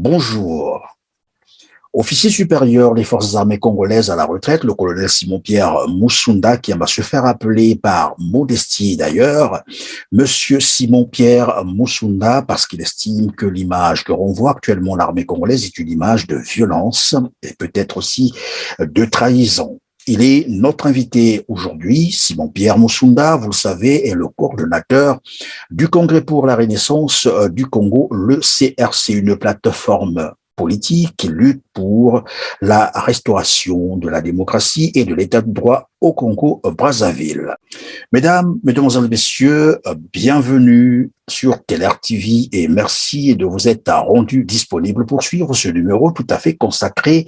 Bonjour. Officier supérieur des forces armées congolaises à la retraite, le colonel Simon-Pierre Moussunda, qui aime se faire appeler par modestie d'ailleurs, Monsieur Simon-Pierre Moussunda, parce qu'il estime que l'image que renvoie actuellement l'armée congolaise est une image de violence et peut-être aussi de trahison. Il est notre invité aujourd'hui. Simon-Pierre Moussunda, vous le savez, est le coordonnateur du Congrès pour la Renaissance du Congo, le CRC, une plateforme politique qui lutte pour la restauration de la démocratie et de l'état de droit au Congo-Brazzaville. Mesdames, Mesdemoiselles, Messieurs, bienvenue sur KELR TV et merci de vous être rendu disponible pour suivre ce numéro tout à fait consacré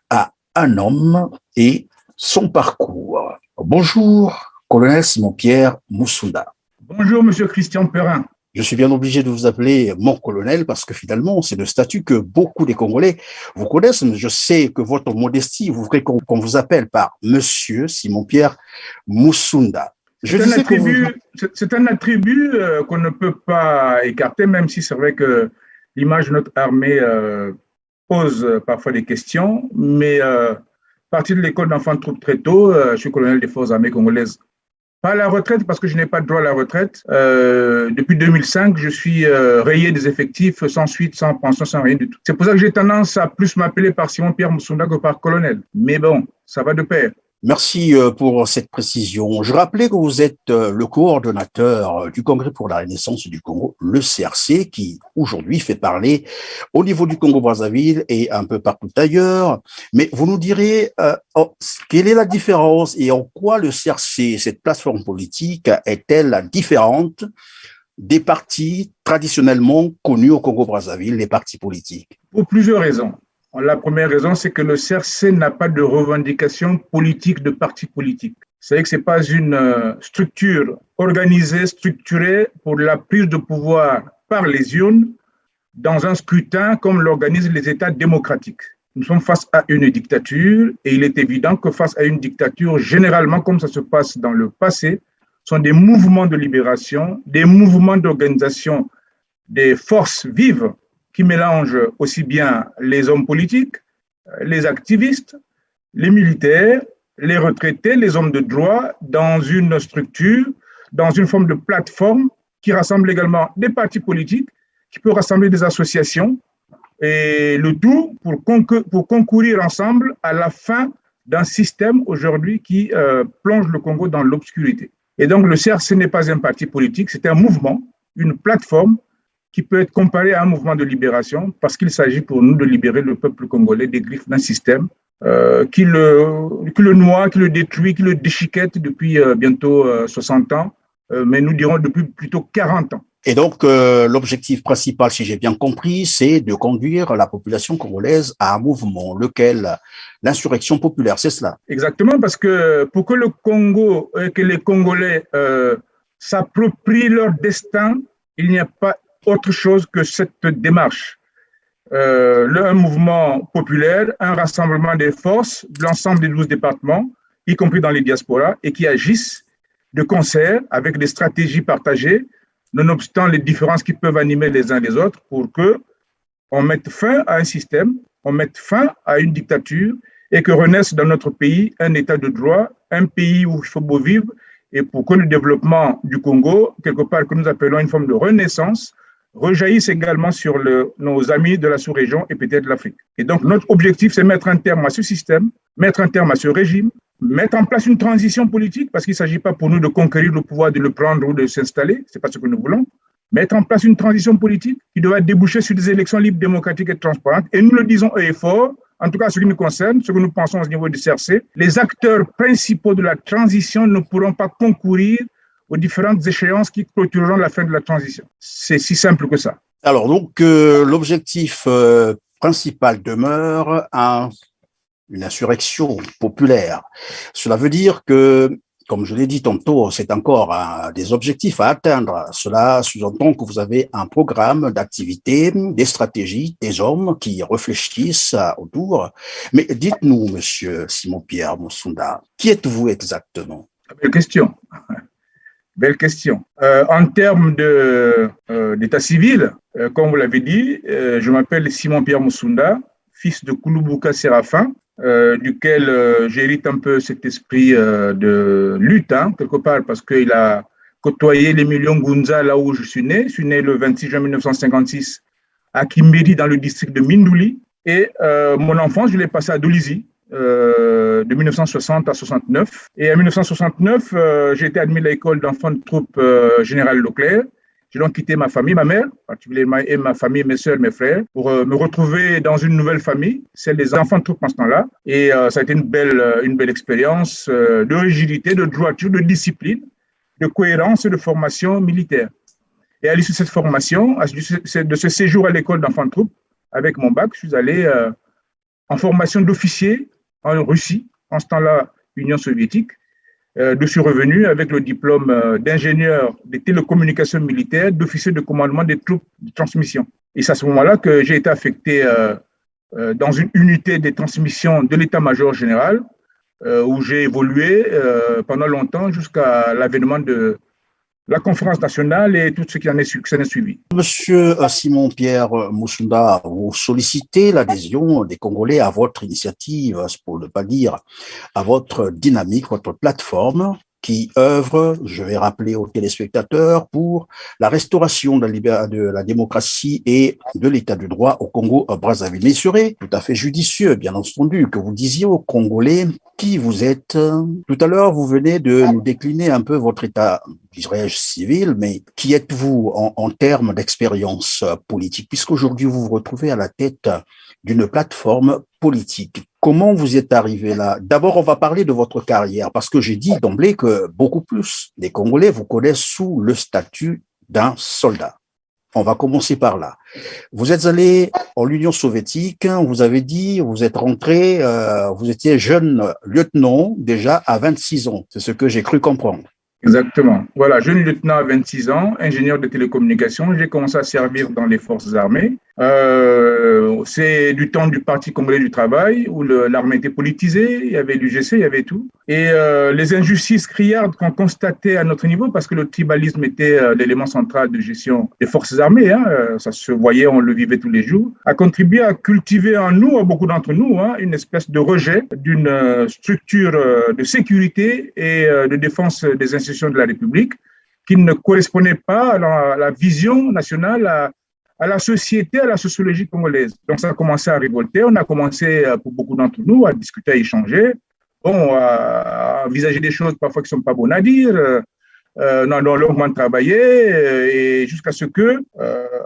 à un homme et son parcours. Bonjour, colonel Simon-Pierre Moussunda. Bonjour, monsieur Christian Perrin. Je suis bien obligé de vous appeler mon colonel parce que finalement, c'est le statut que beaucoup des Congolais vous connaissent. Mais je sais que votre modestie, vous voulez qu'on vous appelle par monsieur Simon-Pierre Moussunda. C'est un attribut qu'on ne peut pas écarter, même si c'est vrai que l'image de notre armée pose parfois des questions. Mais parti de l'école d'enfants de troupes très tôt, je suis colonel des forces armées congolaises. Pas à la retraite, parce que je n'ai pas de droit à la retraite. Depuis 2005, je suis rayé des effectifs, sans suite, sans pension, sans rien du tout. C'est pour ça que j'ai tendance à plus m'appeler par Simon-Pierre Moussunda que par colonel. Mais bon, ça va de pair. Merci pour cette précision. Je rappelais que vous êtes le coordonnateur du Congrès pour la Renaissance du Congo, le CRC, qui aujourd'hui fait parler au niveau du Congo-Brazzaville et un peu partout ailleurs. Mais vous nous direz quelle est la différence et en quoi le CRC, cette plateforme politique, est-elle différente des partis traditionnellement connus au Congo-Brazzaville, les partis politiques? Pour plusieurs raisons. La première raison, c'est que le CRC n'a pas de revendication politique de parti politique. C'est-à-dire que ce n'est pas une structure organisée, structurée pour la prise de pouvoir par les urnes dans un scrutin comme l'organisent les États démocratiques. Nous sommes face à une dictature et il est évident que face à une dictature, généralement, comme ça se passe dans le passé, sont des mouvements de libération, des mouvements d'organisation des forces vives qui mélange aussi bien les hommes politiques, les activistes, les militaires, les retraités, les hommes de droit, dans une structure, dans une forme de plateforme qui rassemble également des partis politiques, qui peut rassembler des associations, et le tout pour concourir ensemble à la fin d'un système aujourd'hui qui plonge le Congo dans l'obscurité. Et donc le CRC n'est pas un parti politique, c'est un mouvement, une plateforme qui peut être comparé à un mouvement de libération parce qu'il s'agit pour nous de libérer le peuple congolais des griffes d'un système qui le noie, qui le détruit, qui le déchiquette depuis bientôt 60 ans, mais nous dirons depuis plutôt 40 ans. Et donc, l'objectif principal, si j'ai bien compris, c'est de conduire la population congolaise à un mouvement, lequel l'insurrection populaire, c'est cela? Exactement, parce que pour que le Congo, que les Congolais s'approprient leur destin, il n'y a pas autre chose que cette démarche. Un mouvement populaire, un rassemblement des forces de l'ensemble des 12 départements, y compris dans les diasporas, et qui agissent de concert avec des stratégies partagées, nonobstant les différences qui peuvent animer les uns les autres, pour qu'on mette fin à un système, on mette fin à une dictature, et que renaisse dans notre pays un état de droit, un pays où il faut beau vivre, et pour que le développement du Congo, quelque part que nous appelons une forme de renaissance, rejaillissent également sur nos amis de la sous-région et peut-être l'Afrique. Et donc, notre objectif, c'est mettre un terme à ce système, mettre un terme à ce régime, mettre en place une transition politique, parce qu'il ne s'agit pas pour nous de conquérir le pouvoir, de le prendre ou de s'installer, ce n'est pas ce que nous voulons, mettre en place une transition politique qui doit déboucher sur des élections libres, démocratiques et transparentes. Et nous le disons haut et fort, en tout cas ce qui nous concerne, ce que nous pensons au niveau du CRC, les acteurs principaux de la transition ne pourront pas concourir aux différentes échéances qui clôtureront la fin de la transition. C'est si simple que ça. Alors, donc, l'objectif principal demeure une insurrection populaire. Cela veut dire que, comme je l'ai dit tantôt, c'est encore des objectifs à atteindre. Cela sous-entend que vous avez un programme d'activité, des stratégies, des hommes qui réfléchissent autour. Mais dites-nous, monsieur Simon-Pierre Moussunda, qui êtes-vous exactement? Belle question. Belle question. En termes d'état civil, Comme vous l'avez dit, je m'appelle Simon-Pierre Musunda, fils de Kouloubuka Séraphin, duquel j'hérite un peu cet esprit de lutte, quelque part, parce qu'il a côtoyé l'Emilio Ngunza là où je suis né. Je suis né le 26 juin 1956 à Kimberi, dans le district de Mindouli. Et mon enfance, je l'ai passé à Dolisie, de 1960 à 69. Et en 1969, j'ai été admis à l'école d'enfants de troupe Général Leclerc. J'ai donc quitté ma famille, ma mère, particulièrement, et ma famille, mes soeurs, mes frères, pour me retrouver dans une nouvelle famille, celle des enfants de troupe en ce temps-là. Et ça a été une belle expérience de rigidité, de droiture, de discipline, de cohérence et de formation militaire. Et à l'issue de cette formation, de ce séjour à l'école d'enfants de troupe, avec mon bac, je suis allé en formation d'officier en Russie, en ce temps-là, Union soviétique. Je suis revenu avec le diplôme d'ingénieur des télécommunications militaires, d'officier de commandement des troupes de transmission. Et c'est à ce moment-là que j'ai été affecté dans une unité de transmission de l'état-major général, où j'ai évolué pendant longtemps jusqu'à l'avènement de la conférence nationale et tout ce qui en est suivi. Monsieur Simon-Pierre Musunda, vous sollicitez l'adhésion des Congolais à votre initiative, pour ne pas dire à votre dynamique, votre plateforme qui œuvre, je vais rappeler aux téléspectateurs, pour la restauration de la démocratie et de l'état du droit au Congo-Brazzaville. Mais il serait tout à fait judicieux, bien entendu, que vous disiez aux Congolais qui vous êtes. Tout à l'heure, vous venez de nous décliner un peu votre état, dirais-je, civil, mais qui êtes-vous en termes d'expérience politique, puisqu'aujourd'hui vous vous retrouvez à la tête d'une plateforme politique. Comment vous êtes arrivé là? D'abord, on va parler de votre carrière, parce que j'ai dit d'emblée que beaucoup plus des Congolais vous connaissent sous le statut d'un soldat. On va commencer par là. Vous êtes allé en Union soviétique, vous avez dit, vous êtes rentré, vous étiez jeune lieutenant déjà à 26 ans. C'est ce que j'ai cru comprendre. Exactement. Voilà, jeune lieutenant à 26 ans, ingénieur de télécommunications. J'ai commencé à servir dans les forces armées. C'est du temps du Parti congolais du travail où l'armée était politisée, il y avait l'UGC, il y avait tout. Et les injustices criardes qu'on constatait à notre niveau, parce que le tribalisme était l'élément central de gestion des forces armées, ça se voyait, on le vivait tous les jours, a contribué à cultiver en nous, à beaucoup d'entre nous, une espèce de rejet d'une structure de sécurité et de défense des institutions de la République qui ne correspondait pas à la vision nationale, à la société, à la sociologie congolaise. Donc, ça a commencé à révolter. On a commencé, pour beaucoup d'entre nous, à discuter, à échanger, à envisager des choses parfois qui ne sont pas bonnes à dire. On a longuement travaillé et jusqu'à ce que,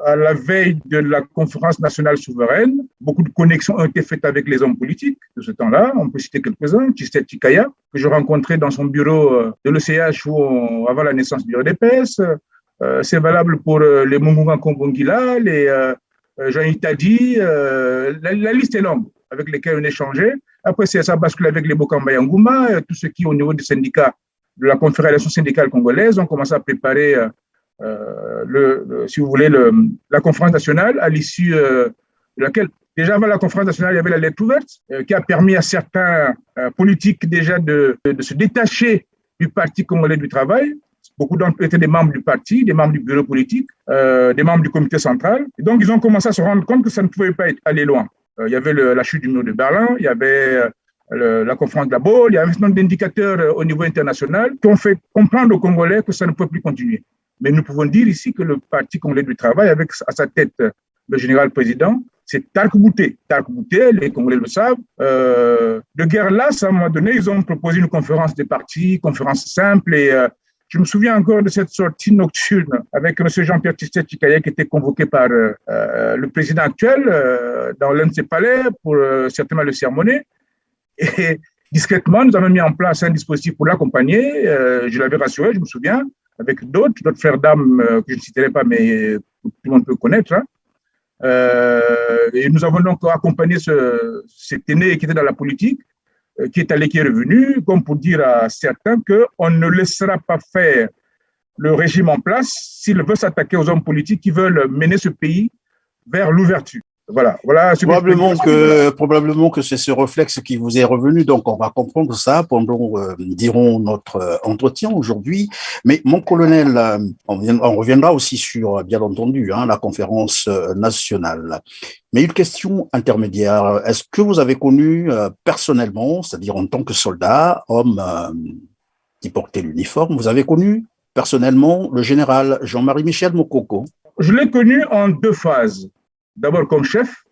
à la veille de la conférence nationale souveraine, beaucoup de connexions ont été faites avec les hommes politiques de ce temps-là. On peut citer quelques-uns. Tistet Chikaya, que je rencontrais dans son bureau de l'ECH avant la naissance du RDPS. C'est valable pour les Mungunga Kombongila, les Jean Itadi, la liste est longue avec lesquels on échangeait. Après, ça bascule avec les Bokamba Yangouma, tous ceux qui, au niveau du syndicat, de la Confédération syndicale congolaise, ont commencé à préparer, si vous voulez, la conférence nationale, à l'issue de laquelle, déjà avant la conférence nationale, il y avait la lettre ouverte, qui a permis à certains politiques déjà de se détacher du Parti congolais du travail. Beaucoup d'entre eux étaient des membres du parti, des membres du bureau politique, des membres du comité central. Et donc, ils ont commencé à se rendre compte que ça ne pouvait pas aller loin. Il y avait la chute du mur de Berlin, il y avait la conférence de la Baule, il y avait un certain nombre d'indicateurs au niveau international qui ont fait comprendre aux Congolais que ça ne peut plus continuer. Mais nous pouvons dire ici que le Parti congolais du travail, avec à sa tête le général président, c'est Tark Bouté. Tark Bouté, les Congolais le savent. De guerre là, à un moment donné, ils ont proposé une conférence des partis, conférence simple et je me souviens encore de cette sortie nocturne avec M. Jean-Pierre Tistet Chikaya qui était convoqué par le président actuel dans l'un de ses palais pour certainement le sermonner. Et discrètement, nous avons mis en place un dispositif pour l'accompagner. Je l'avais rassuré, je me souviens, avec d'autres frères d'armes que je ne citerai pas, mais que tout le monde peut connaître. Et nous avons donc accompagné cet aîné qui était dans la politique, qui est allé, qui est revenu, comme pour dire à certains qu'on ne laissera pas faire le régime en place s'il veut s'attaquer aux hommes politiques qui veulent mener ce pays vers l'ouverture. Voilà ce que je peux dire. Probablement que c'est ce réflexe qui vous est revenu, donc on va comprendre ça pendant, dirons, notre entretien aujourd'hui. Mais mon colonel, on reviendra aussi sur, bien entendu, la conférence nationale. Mais une question intermédiaire, est-ce que vous avez connu personnellement, c'est-à-dire en tant que soldat, homme qui portait l'uniforme, vous avez connu personnellement le général Jean-Marie Michel Mokoko? Je l'ai connu en deux phases. D'abord comme chef,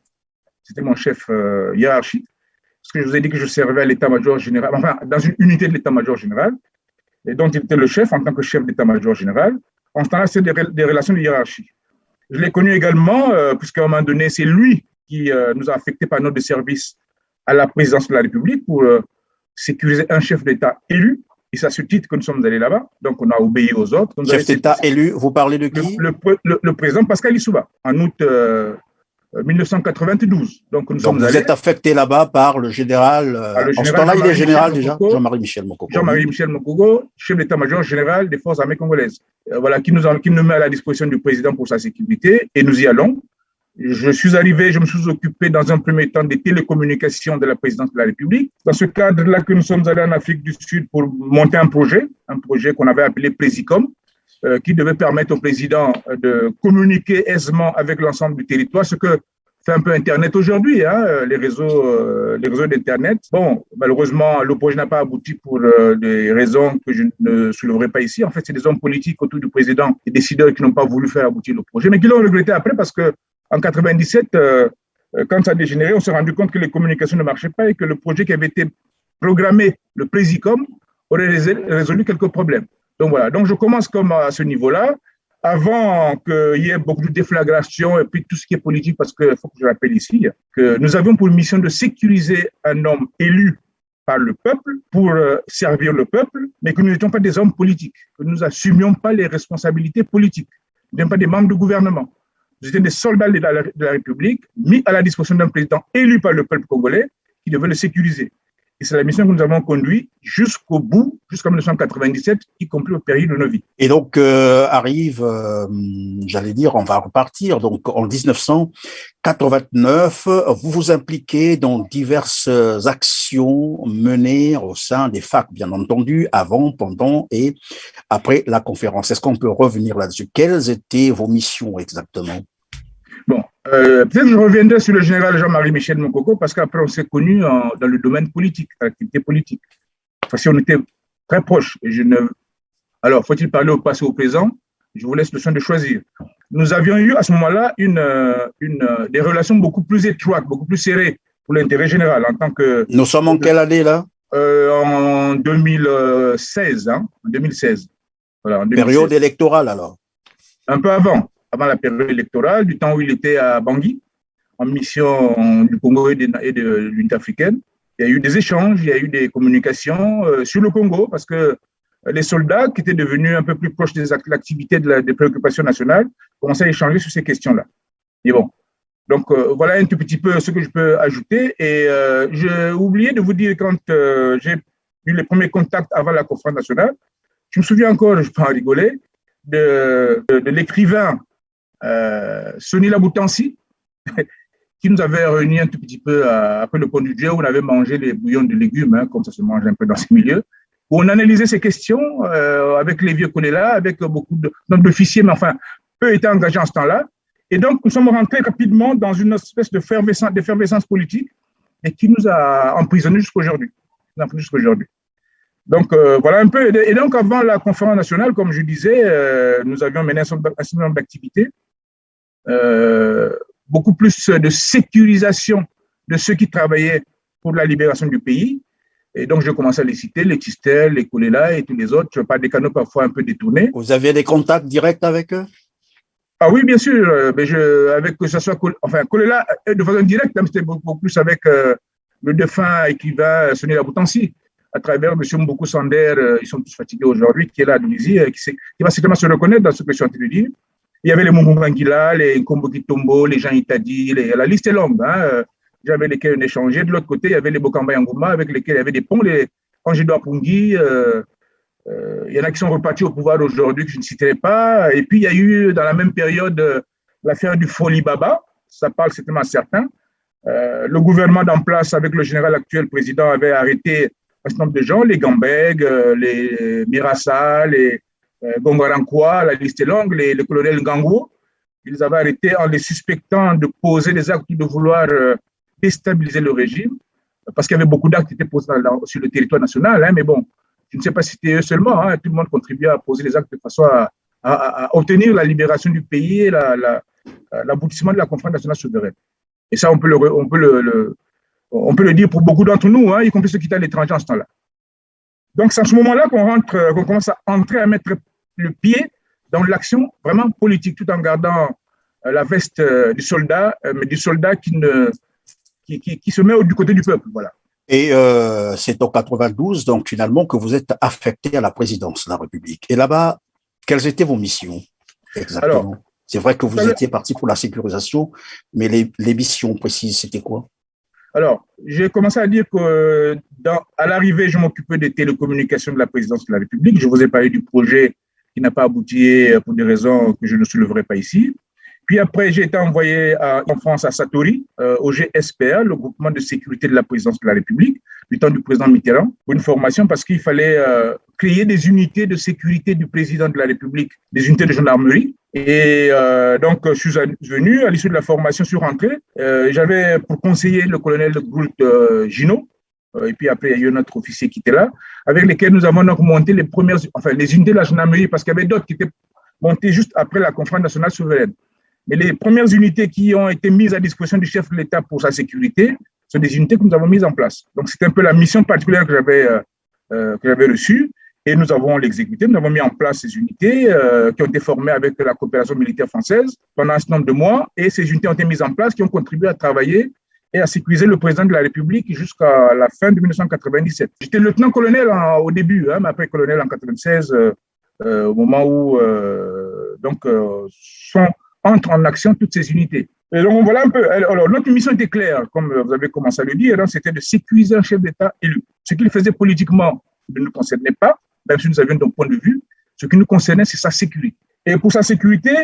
c'était mon chef hiérarchique, parce que je vous ai dit que je servais à l'état-major général, enfin dans une unité de l'état-major général, et donc il était le chef en tant que chef d'état-major général. En ce temps-là, c'est des relations de hiérarchie. Je l'ai connu également, puisqu'à un moment donné, c'est lui qui nous a affectés par notre service à la présidence de la République pour sécuriser un chef d'État élu. Et c'est à ce titre que nous sommes allés là-bas. Donc, on a obéi aux autres. Chef d'État élu, vous parlez de qui? Le président Pascal Lissouba, en août 1992. Donc, vous êtes affecté là-bas par le général. En ce temps-là, il est général déjà, Jean-Marie Michel Mokoko. Jean-Marie Michel Mokoko, chef d'état-major général des forces armées congolaises. Voilà, qui nous met à la disposition du président pour sa sécurité. Et nous y allons. Je suis arrivé, je me suis occupé dans un premier temps des télécommunications de la présidence de la République. Dans ce cadre-là que nous sommes allés en Afrique du Sud pour monter un projet qu'on avait appelé Présicom, qui devait permettre au président de communiquer aisément avec l'ensemble du territoire, ce que fait un peu Internet aujourd'hui, les réseaux d'Internet. Bon, malheureusement, le projet n'a pas abouti pour des raisons que je ne soulèverai pas ici. En fait, c'est des hommes politiques autour du président et décideurs qui n'ont pas voulu faire aboutir le projet, mais qui l'ont regretté après parce que en 97, quand ça a dégénéré, on s'est rendu compte que les communications ne marchaient pas et que le projet qui avait été programmé, le Présicom, aurait résolu quelques problèmes. Donc voilà, donc je commence comme à ce niveau-là, avant qu'il y ait beaucoup de déflagration et puis tout ce qui est politique, parce qu'il faut que je rappelle ici que nous avions pour mission de sécuriser un homme élu par le peuple pour servir le peuple, mais que nous n'étions pas des hommes politiques, que nous n'assumions pas les responsabilités politiques, nous n'étions pas des membres du gouvernement. Nous étions des soldats de la République mis à la disposition d'un président élu par le peuple congolais qui devait le sécuriser. Et c'est la mission que nous avons conduite jusqu'au bout, jusqu'en 1997, y compris au péril de nos vies. Et donc, j'allais dire, on va repartir. Donc, en 1989, vous vous impliquez dans diverses actions menées au sein des FAC, bien entendu, avant, pendant et après la conférence. Est-ce qu'on peut revenir là-dessus? Quelles étaient vos missions exactement? Bon, peut-être que je reviendrai sur le général Jean-Marie Michel Mokoko parce qu'après on s'est connus dans le domaine politique, dans l'activité politique. Parce qu'on était très proches. Alors, faut-il parler au passé ou au présent? Je vous laisse le soin de choisir. Nous avions eu à ce moment-là des relations beaucoup plus étroites, beaucoup plus serrées pour l'intérêt général en tant que. Nous sommes en quelle année là? En 2016, en 2016. Voilà, en 2016. Période électorale alors? Un peu avant la période électorale, du temps où il était à Bangui, en mission du Congo et de l'unité africaine. Il y a eu des échanges, il y a eu des communications sur le Congo, parce que les soldats qui étaient devenus un peu plus proches des activités des préoccupations nationales commençaient à échanger sur ces questions-là. Et bon, donc voilà un tout petit peu ce que je peux ajouter. Et j'ai oublié de vous dire, quand j'ai eu les premiers contacts avant la conférence nationale, je me souviens encore, je peux en rigoler, de l'écrivain Sonny Laboutansi, qui nous avait réunis un tout petit peu après le pont du Dieu, où on avait mangé les bouillons de légumes, comme ça se mange un peu dans ces milieux, où on analysait ces questions avec les vieux collègues-là, avec beaucoup d'officiers, mais enfin, peu étaient engagés en ce temps-là. Et donc, nous sommes rentrés rapidement dans une espèce d'effervescence politique et qui nous a emprisonnés jusqu'aujourd'hui. Donc, voilà un peu. Et donc, avant la conférence nationale, comme je disais, nous avions mené un certain nombre d'activités. Beaucoup plus de sécurisation de ceux qui travaillaient pour la libération du pays. Et donc, je commençais à les citer, les Tistel, les Kolela et tous les autres, par des canaux parfois un peu détournés. Vous aviez des contacts directs avec eux? Ah oui, bien sûr. Mais avec que ce soit Kolela de façon directe, c'était beaucoup plus avec le défunt écrivain Sonny Laboutansi, à travers M. Mboko Sander, ils sont tous fatigués aujourd'hui, qui est là à Tunisie, qui va certainement se reconnaître dans ce que je suis en train de dire. Il y avait les Mungangila, les Nkombo Kitombo, les Jean Itadi, la liste est longue, avec lesquels on échangeait. De l'autre côté, il y avait les Bokamba Yangouma, avec lesquels il y avait des ponts, les Angédois Pungi. Il y en a qui sont repartis au pouvoir aujourd'hui, que je ne citerai pas. Et puis, il y a eu, dans la même période, l'affaire du Foli Baba, ça parle certainement à certains. Le gouvernement d'en place avec le général actuel président avait arrêté un certain nombre de gens, les Gambeg, les Mirassa, les Gongorankwa, la liste est longue, les colonels Ngangwo. Ils avaient arrêté en les suspectant de poser des actes de vouloir déstabiliser le régime, parce qu'il y avait beaucoup d'actes qui étaient posés sur le territoire national. Hein, mais bon, je ne sais pas si c'était eux seulement. Hein, tout le monde contribuait à poser des actes de façon à obtenir la libération du pays et l'aboutissement de la conférence nationale souveraine. Et ça, on peut le dire pour beaucoup d'entre nous, hein, y compris ceux qui étaient à l'étranger en ce temps-là. Donc, c'est à ce moment-là qu'on commence à entrer, à mettre le pied dans l'action vraiment politique, tout en gardant la veste du soldat, mais du soldat qui se met du côté du peuple. Voilà. Et c'est en 92, donc finalement, que vous êtes affecté à la présidence de la République. Et là-bas, quelles étaient vos missions exactement? Alors, c'est vrai que vous étiez parti pour la sécurisation, mais les missions précises, c'était quoi? Alors, j'ai commencé à dire que à l'arrivée, je m'occupais des télécommunications de la présidence de la République. Je vous ai parlé du projet qui n'a pas abouti pour des raisons que je ne souleverai pas ici. Puis après, j'ai été envoyé en France à Satori, au GSPA, le groupement de sécurité de la présidence de la République, du temps du président Mitterrand, pour une formation parce qu'il fallait créer des unités de sécurité du président de la République, des unités de gendarmerie. Et donc, je suis venu, à l'issue de la formation, je suis rentré. J'avais pour conseiller le colonel Goult Gino, et puis après, il y a eu un autre officier qui était là, avec lesquels nous avons donc monté les unités de la gendarmerie, parce qu'il y avait d'autres qui étaient montées juste après la conférence nationale souveraine. Mais les premières unités qui ont été mises à disposition du chef de l'État pour sa sécurité sont des unités que nous avons mises en place. Donc, c'était un peu la mission particulière que j'avais reçue. Et nous avons l'exécuté, nous avons mis en place ces unités qui ont été formées avec la coopération militaire française pendant un certain nombre de mois. Et ces unités ont été mises en place, qui ont contribué à travailler et à sécuriser le président de la République jusqu'à la fin de 1997. J'étais lieutenant-colonel au début, hein, mais après colonel en 1996, au moment où entrent en action toutes ces unités. Et donc, voilà un peu. Alors, notre mission était claire, comme vous avez commencé à le dire, hein, c'était de sécuriser un chef d'État élu. Ce qu'il faisait politiquement ne nous concernait pas, même si nous avions un point de vue. Ce qui nous concernait, c'est sa sécurité. Et pour sa sécurité,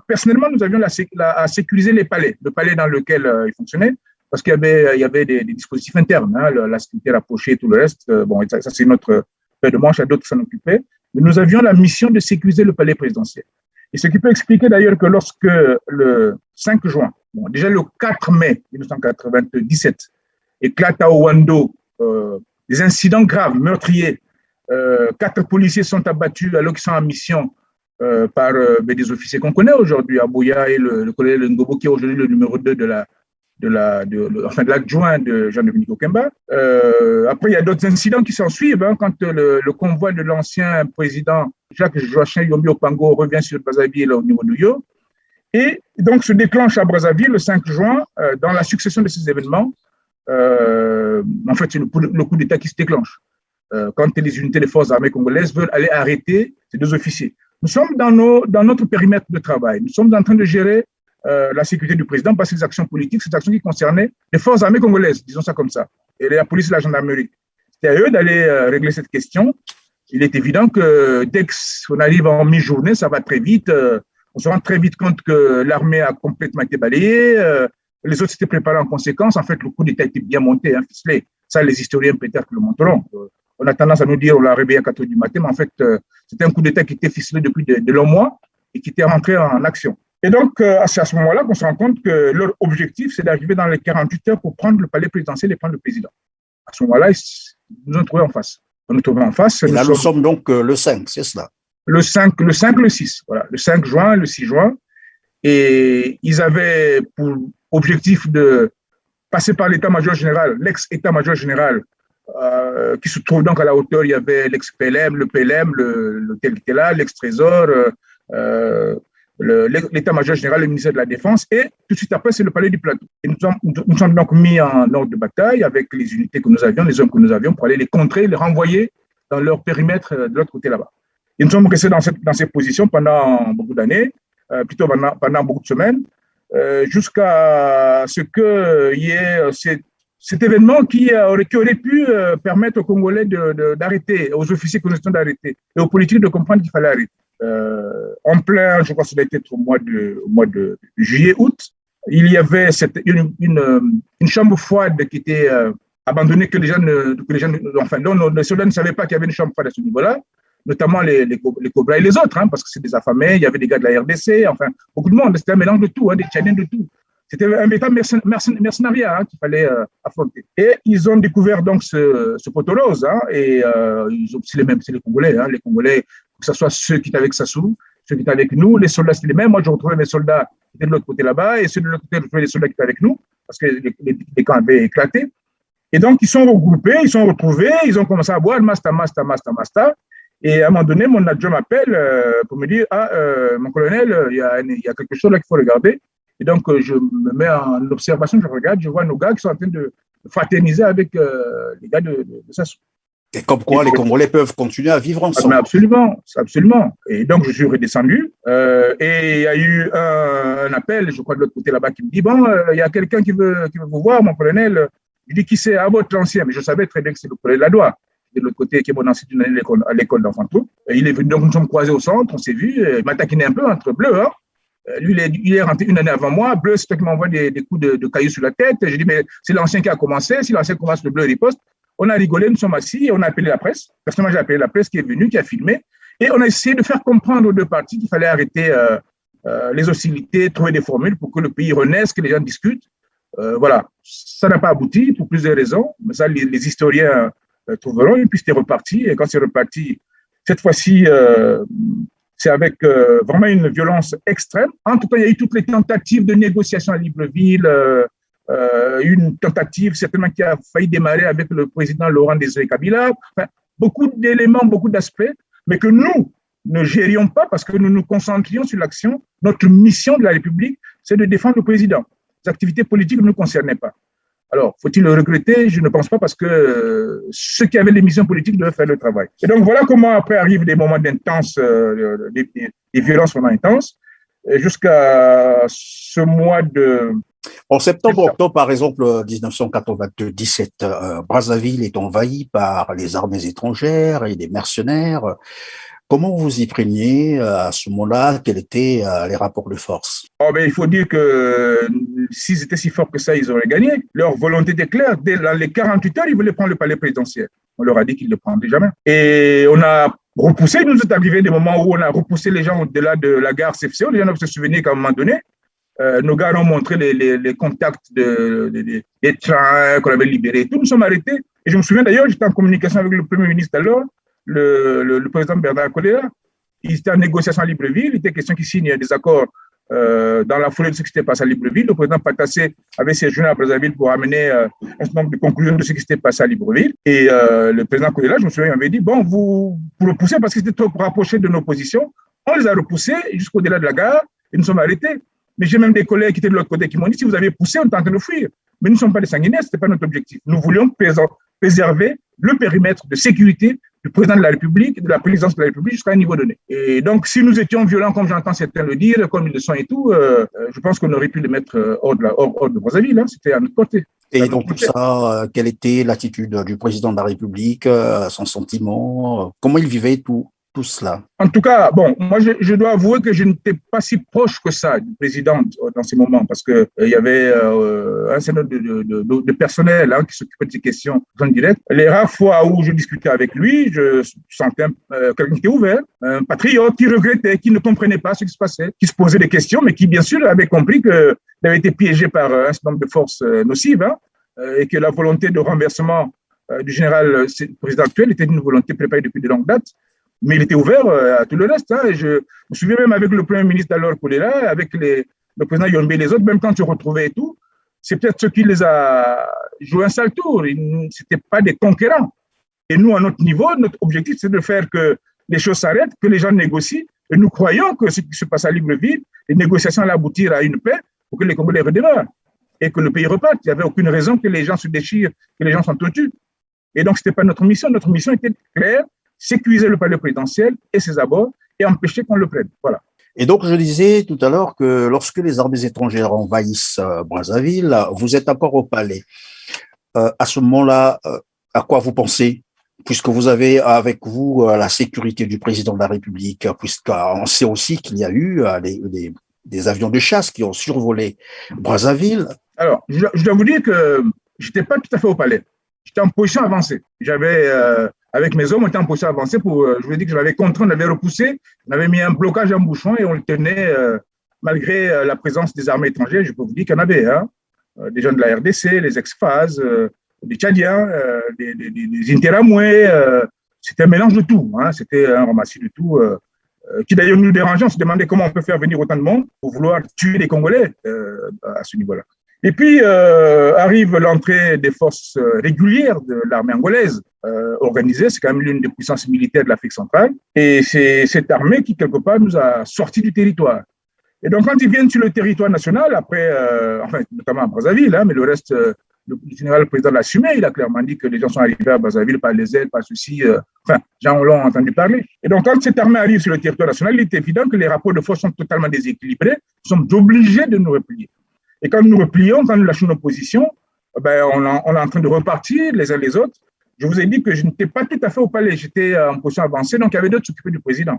personnellement, nous avions à sécuriser les palais, le palais dans lequel il fonctionnait, parce qu'il y avait des dispositifs internes, hein, la sécurité rapprochée et tout le reste. Bon, ça c'est notre paire de manches, à d'autres qui s'en occupaient. Mais nous avions la mission de sécuriser le palais présidentiel. Et ce qui peut expliquer d'ailleurs que lorsque le 5 juin, déjà le 4 mai 1997, éclate à Ouando des incidents graves, meurtriers. 4 policiers sont abattus alors qu'ils sont en mission par des officiers qu'on connaît aujourd'hui, Abouya et le colonel Ngobo, qui est aujourd'hui le numéro 2 de l'adjoint de Jean-Dominique Okemba. Après, il y a d'autres incidents qui s'en suivent, hein, quand le convoi de l'ancien président Jacques-Joachim Yombi Opango revient sur Brazzaville au niveau de Yo. Et donc se déclenche à Brazzaville le 5 juin, dans la succession de ces événements, en fait, c'est le coup d'État qui se déclenche. Quand les unités des forces armées congolaises veulent aller arrêter ces 2 officiers. Nous sommes dans notre périmètre de travail. Nous sommes en train de gérer la sécurité du président par ces actions politiques, ces actions qui concernaient les forces armées congolaises, disons ça comme ça, et la police et la gendarmerie. C'était à eux d'aller régler cette question. Il est évident que dès qu'on arrive en mi-journée, ça va très vite. On se rend très vite compte que l'armée a complètement été balayée. Les autres s'étaient préparés en conséquence. En fait, le coup d'État était bien monté, hein, ficelé. Ça, les historiens peut-être le montreront. On a tendance à nous dire on l'a réveillé à 4 heures du matin, mais en fait, c'était un coup d'État qui était ficelé depuis de longs mois et qui était rentré en action. Et donc, c'est à ce moment-là qu'on se rend compte que leur objectif, c'est d'arriver dans les 48 heures pour prendre le palais présidentiel et prendre le président. À ce moment-là, ils nous ont trouvés en face. On nous trouvait en face. Et là, nous sommes donc le 5, c'est cela? Le 5, le 6. Voilà, le 5 juin, le 6 juin. Et ils avaient pour objectif de passer par l'état-major général, l'ex-état-major général, qui se trouve donc à la hauteur. Il y avait l'ex-PLM, le PLM, l'hôtel qui était là, l'ex-trésor, l'état-major général, le ministère de la Défense, et tout de suite après, c'est le palais du Plateau. Et nous sommes donc mis en ordre de bataille avec les unités que nous avions, les hommes que nous avions, pour aller les contrer, les renvoyer dans leur périmètre de l'autre côté là-bas. Et nous sommes restés dans ces positions pendant beaucoup d'années, plutôt pendant beaucoup de semaines, jusqu'à ce qu'il y ait cet événement qui aurait pu permettre aux Congolais d'arrêter, aux officiers que nous étions d'arrêter, et aux politiques de comprendre qu'il fallait arrêter. En plein, je crois que ça doit être au mois de juillet-août, il y avait une chambre froide qui était abandonnée, enfin, dont les soldats ne savaient pas qu'il y avait une chambre froide à ce niveau-là, notamment les Cobras et les autres, hein, parce que c'est des affamés, il y avait des gars de la RDC, enfin, beaucoup de monde, c'était un mélange de tout, hein, des Tchadiens de tout. C'était un véritable mercenariat hein, qu'il fallait affronter. Et ils ont découvert donc ce poteau rose, hein, et c'est les Congolais, hein, les Congolais, que ce soit ceux qui étaient avec Sassou, ceux qui étaient avec nous, les soldats c'était les mêmes. Moi, je retrouvais mes soldats qui étaient de l'autre côté là-bas, et ceux de l'autre côté, je retrouvais les soldats qui étaient avec nous, parce que les camps avaient éclaté. Et donc, ils sont regroupés, ils sont retrouvés, ils ont commencé à boire, masta. Et à un moment donné, mon adjoint m'appelle pour me dire, mon colonel, il y a quelque chose là qu'il faut regarder. Et donc, je me mets en observation, je regarde, je vois nos gars qui sont en train de fraterniser avec les gars de Sassou. Et comme quoi, les Congolais peuvent continuer à vivre ensemble. Absolument, absolument. Et donc, je suis redescendu et il y a eu un appel, je crois, de l'autre côté là-bas, qui me dit, bon, il y a quelqu'un qui veut vous voir, mon colonel. Je dis, qui c'est? À votre ancien. Mais je savais très bien que c'est le colonel Ladois, de l'autre côté, qui est mon ancien d'une année à l'école d'Enfantou. Il est venu, donc nous sommes croisés au centre, on s'est vus, il m'a taquiné un peu entre bleu, hein. Lui, il est rentré une année avant moi. Bleu, c'est toi qui m'envoie des coups de cailloux sur la tête. J'ai dit, mais c'est l'ancien qui a commencé. Si l'ancien commence, le bleu riposte. On a rigolé, nous sommes assis, on a appelé la presse. Personnellement, j'ai appelé la presse qui est venue, qui a filmé. Et on a essayé de faire comprendre aux deux parties qu'il fallait arrêter les hostilités, trouver des formules pour que le pays renaisse, que les gens discutent. Voilà. Ça n'a pas abouti pour plusieurs raisons. Mais ça, les historiens trouveront. Et puis, c'était reparti. Et quand c'est reparti, cette fois-ci, c'est avec vraiment une violence extrême. En tout cas, il y a eu toutes les tentatives de négociation à Libreville, une tentative certainement qui a failli démarrer avec le président Laurent Désiré Kabila. Enfin, beaucoup d'éléments, beaucoup d'aspects, mais que nous ne gérions pas parce que nous nous concentrions sur l'action. Notre mission de la République, c'est de défendre le président. Les activités politiques ne nous concernaient pas. Alors, faut-il le regretter? Je ne pense pas parce que ceux qui avaient les missions politiques devaient faire le travail. Et donc, voilà comment après arrivent des moments d'intense, des violences vraiment intenses, jusqu'à ce mois de... En septembre-octobre, par exemple, 1997, Brazzaville est envahie par les armées étrangères et des mercenaires. Comment vous y preniez à ce moment-là? Quels étaient les rapports de force? Il faut dire que s'ils étaient si forts que ça, ils auraient gagné. Leur volonté était claire. Dans les 48 heures, ils voulaient prendre le palais présidentiel. On leur a dit qu'ils ne le prendraient jamais. Et on a repoussé. Il nous est arrivé des moments où on a repoussé les gens au-delà de la gare CFCO. Les gens doivent se souvenir qu'à un moment donné, nos gars ont montré les contacts des trains qu'on avait libérés. Tout, nous sommes arrêtés. Et je me souviens d'ailleurs, j'étais en communication avec le Premier ministre alors, le président Bernard Koléa. Il était en négociation à Libreville. Il était question qu'il signe des accords dans la foulée de ce qui s'était passé à Libreville. Le président Patassé avait séjourné à Brazzaville pour amener un certain nombre de conclusions de ce qui s'était passé à Libreville. Et le président Koléa, je me souviens, il avait dit, bon, vous repoussez parce que c'était trop rapproché de nos positions. On les a repoussés jusqu'au-delà de la gare et nous sommes arrêtés. Mais j'ai même des collègues qui étaient de l'autre côté qui m'ont dit, si vous avez poussé, on est en train de fuir. Mais nous ne sommes pas des sanguinaires, ce n'était pas notre objectif. Nous voulions préserver le périmètre de sécurité du président de la République, de la présidence de la République jusqu'à un niveau donné. Et donc, si nous étions violents, comme j'entends certains le dire, comme ils le sont et tout, je pense qu'on aurait pu les mettre hors de Brazzaville. Hein, c'était à notre côté. Et dans tout ça, quelle était l'attitude du président de la République, son sentiment, comment il vivait tout cela? En tout cas, bon, moi, je dois avouer que je n'étais pas si proche que ça du président dans ces moments, parce que il y avait un certain nombre de personnel hein, qui s'occupait de ces questions en direct. Les rares fois où je discutais avec lui, je sentais quelqu'un qui était ouvert, un patriote qui regrettait, qui ne comprenait pas ce qui se passait, qui se posait des questions, mais qui, bien sûr, avait compris qu'il avait été piégé par un certain nombre de forces nocives, hein, et que la volonté de renversement du général président actuel était une volonté préparée depuis de longues dates. Mais il était ouvert à tout le reste. Hein, et je me souviens même avec le Premier ministre d'alors Koléla, avec le président Yombe et les autres, même quand ils se retrouvaient et tout, c'est peut-être ce qui les a joué un sale tour. Ce n'étaient pas des conquérants. Et nous, à notre niveau, notre objectif, c'est de faire que les choses s'arrêtent, que les gens négocient. Et nous croyons que ce qui se passe à Libreville, les négociations allaient aboutir à une paix pour que les Congolais redémarrent et que le pays reparte. Il n'y avait aucune raison que les gens se déchirent, que les gens s'entretuent. Et donc, ce n'était pas notre mission. Notre mission était claire, sécuriser le palais présidentiel et ses abords et empêcher qu'on le prenne. Voilà. Et donc, je disais tout à l'heure que lorsque les armées étrangères envahissent Brazzaville, vous êtes encore au palais. À ce moment-là, à quoi vous pensez? Puisque vous avez avec vous la sécurité du président de la République, puisqu'on sait aussi qu'il y a eu des avions de chasse qui ont survolé Brazzaville. Alors, je dois vous dire que je n'étais pas tout à fait au palais. J'étais en position avancée. J'avais, avec mes hommes, on était en position avancée pour, je vous dis que je l'avais contraint, on l'avait repoussé, on avait mis un blocage en bouchon et on le tenait malgré la présence des armées étrangères. Je peux vous dire qu'il y en avait, hein, des gens de la RDC, les ex-FAS, des Tchadiens, des Interamoués. C'était un mélange de tout, hein, c'était un ramassis de tout. Qui d'ailleurs nous dérangeait, on se demandait comment on peut faire venir autant de monde pour vouloir tuer les Congolais à ce niveau-là. Et puis arrive l'entrée des forces régulières de l'armée angolaise organisée, c'est quand même l'une des puissances militaires de l'Afrique centrale, et c'est cette armée qui, quelque part, nous a sortis du territoire. Et donc, quand ils viennent sur le territoire national, après, enfin, notamment à Brazzaville, hein, mais le reste, le général le président l'a assumé, il a clairement dit que les gens sont arrivés à Brazzaville par les ailes, par ceci, enfin, gens l'ont entendu parler. Et donc, quand cette armée arrive sur le territoire national, il est évident que les rapports de force sont totalement déséquilibrés, nous sommes obligés de nous replier. Et quand nous replions, quand nous lâchons nos positions, ben, on est en train de repartir les uns les autres. Je vous ai dit que je n'étais pas tout à fait au palais, j'étais en position avancée, donc il y avait d'autres qui s'occupaient du président.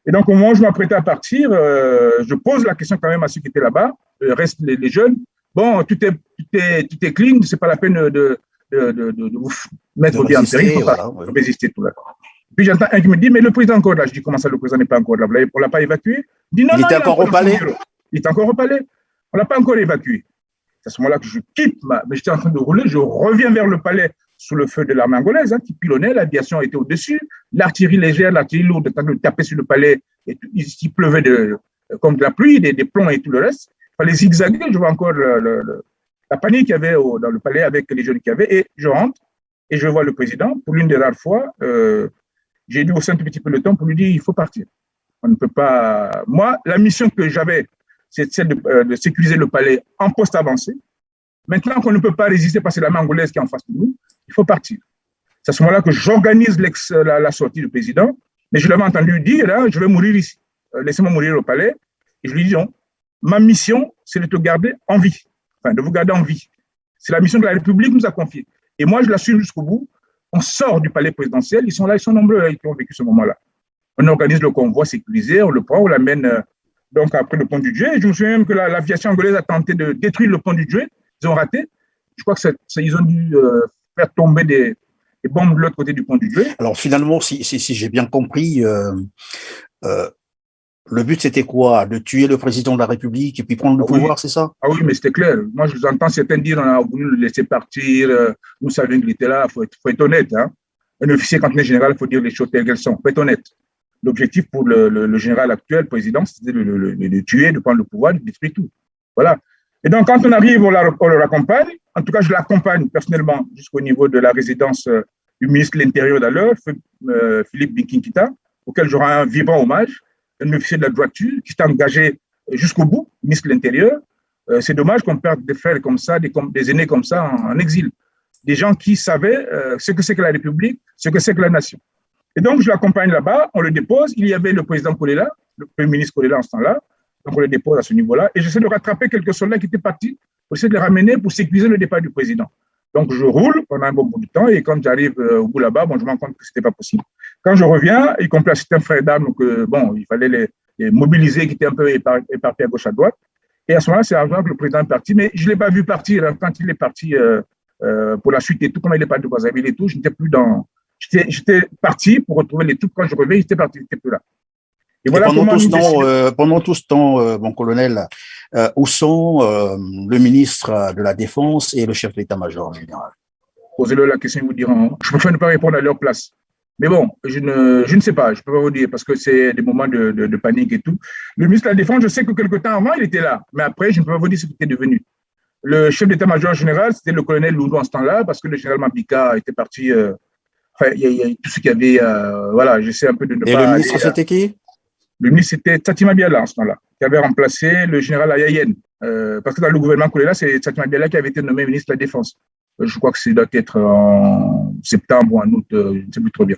Et donc, au moment où je m'apprêtais à partir, je pose la question quand même à ceux qui étaient là-bas, restent les jeunes. Bon, tout est clean, c'est pas la peine de vous mettre bien en péril, il faut résister tout là. Puis j'entends un qui me dit, mais le président est encore là. Je dis, comment ça, le président n'est pas encore là? On ne l'a pas évacué? Il dit, non, il était encore au palais? Il est encore au palais. On ne l'a pas encore évacué. C'est à ce moment-là que je quitte, mais j'étais en train de rouler, je reviens vers le palais sous le feu de l'armée angolaise, hein, qui pilonnait, l'aviation était au-dessus, l'artillerie légère, l'artillerie lourde, en train de taper sur le palais, et il pleuvait comme de la pluie, des plombs et tout le reste. Il fallait zigzaguer, je vois encore la panique qu'il y avait dans le palais avec les jeunes qu'il y avait, et je rentre, et je vois le président, pour l'une des rares fois, j'ai dû aussi un tout petit peu le temps pour lui dire, il faut partir. On ne peut pas... Moi, la mission que j'avais, c'est celle de sécuriser le palais en poste avancé. Maintenant qu'on ne peut pas résister parce que c'est l'armée angolaise qui est en face de nous, il faut partir. C'est à ce moment-là que j'organise la sortie du président, mais je l'avais entendu dire, hein, je vais mourir ici. Laissez-moi mourir au palais. Et je lui dis, non, ma mission, c'est de te garder en vie, enfin, de vous garder en vie. C'est la mission que la République nous a confiée. Et moi, je l'assume jusqu'au bout. On sort du palais présidentiel, ils sont là, ils sont nombreux hein, qui ont vécu ce moment-là. On organise le convoi sécurisé, on le prend, on l'amène donc après le pont du Djé. Je me souviens même que l'aviation angolaise a tenté de détruire le pont du Djé. Ils ont raté. Je crois qu'ils ont dû faire tomber des bombes de l'autre côté du pont du Djé. Alors finalement, si j'ai bien compris, le but c'était quoi? De tuer le président de la République et puis prendre le pouvoir, c'est ça? Ah oui, mais c'était clair. Moi, je vous entends certains dire on a voulu le laisser partir, nous savions qu'il était là. Il faut être honnête. Hein. Un officier, quand on est général, il faut dire les choses telles qu'elles sont. Il faut être honnête. L'objectif pour le général actuel, président, c'était de le tuer, de prendre le pouvoir, de détruire tout. Voilà. Et donc, quand on arrive, on le raccompagne. En tout cas, je l'accompagne personnellement jusqu'au niveau de la résidence du ministre de l'Intérieur d'alors, Philippe Binkinkita, auquel j'aurai un vibrant hommage, un officier de la droiture qui s'est engagé jusqu'au bout, ministre de l'Intérieur. C'est dommage qu'on perde des frères comme ça, des aînés comme ça en exil. Des gens qui savaient ce que c'est que la République, ce que c'est que la nation. Et donc, je l'accompagne là-bas, on le dépose. Il y avait le président Kolela, le premier ministre Kolela en ce temps-là. Donc, on le dépose à ce niveau-là. Et j'essaie de rattraper quelques soldats qui étaient partis pour essayer de les ramener pour sécuriser le départ du président. Donc, je roule pendant un bon bout de temps. Et quand j'arrive au bout là-bas, bon, je me rends compte que ce n'était pas possible. Quand je reviens, y compris certains frères d'armes, bon, il fallait les mobiliser, qui étaient un peu éparpillés à gauche, à droite. Et à ce moment-là, c'est avant que le président est parti. Mais je ne l'ai pas vu partir. Hein. Quand il est parti pour la suite et tout, quand il est parti de Brazzaville et tout, je n'étais plus dans... J'étais parti pour retrouver les troupes. Quand je reviens, j'étais parti, j'étais plus là. Et voilà pendant tout ce temps, mon colonel, où sont le ministre de la Défense et le chef de l'état-major général? Posez-leur la question, ils vous diront. Je préfère ne pas répondre à leur place. Mais bon, je ne sais pas, je ne peux pas vous dire, parce que c'est des moments de panique et tout. Le ministre de la Défense, je sais que quelque temps avant, il était là. Mais après, je ne peux pas vous dire ce qu'il était devenu. Le chef d'état-major général, c'était le colonel Loulou en ce temps-là, parce que le général Mabika était parti... Enfin, il y a tout ce qu'il y avait, voilà, j'essaie un peu de ne pas... Et le ministre, c'était qui? Le ministre, c'était Tsatima Biala en ce temps-là, qui avait remplacé le général Ayayen. Parce que dans le gouvernement Kolela, c'est Tsatima Biala qui avait été nommé ministre de la Défense. Je crois que ça doit être en septembre ou en août, je ne sais plus trop bien.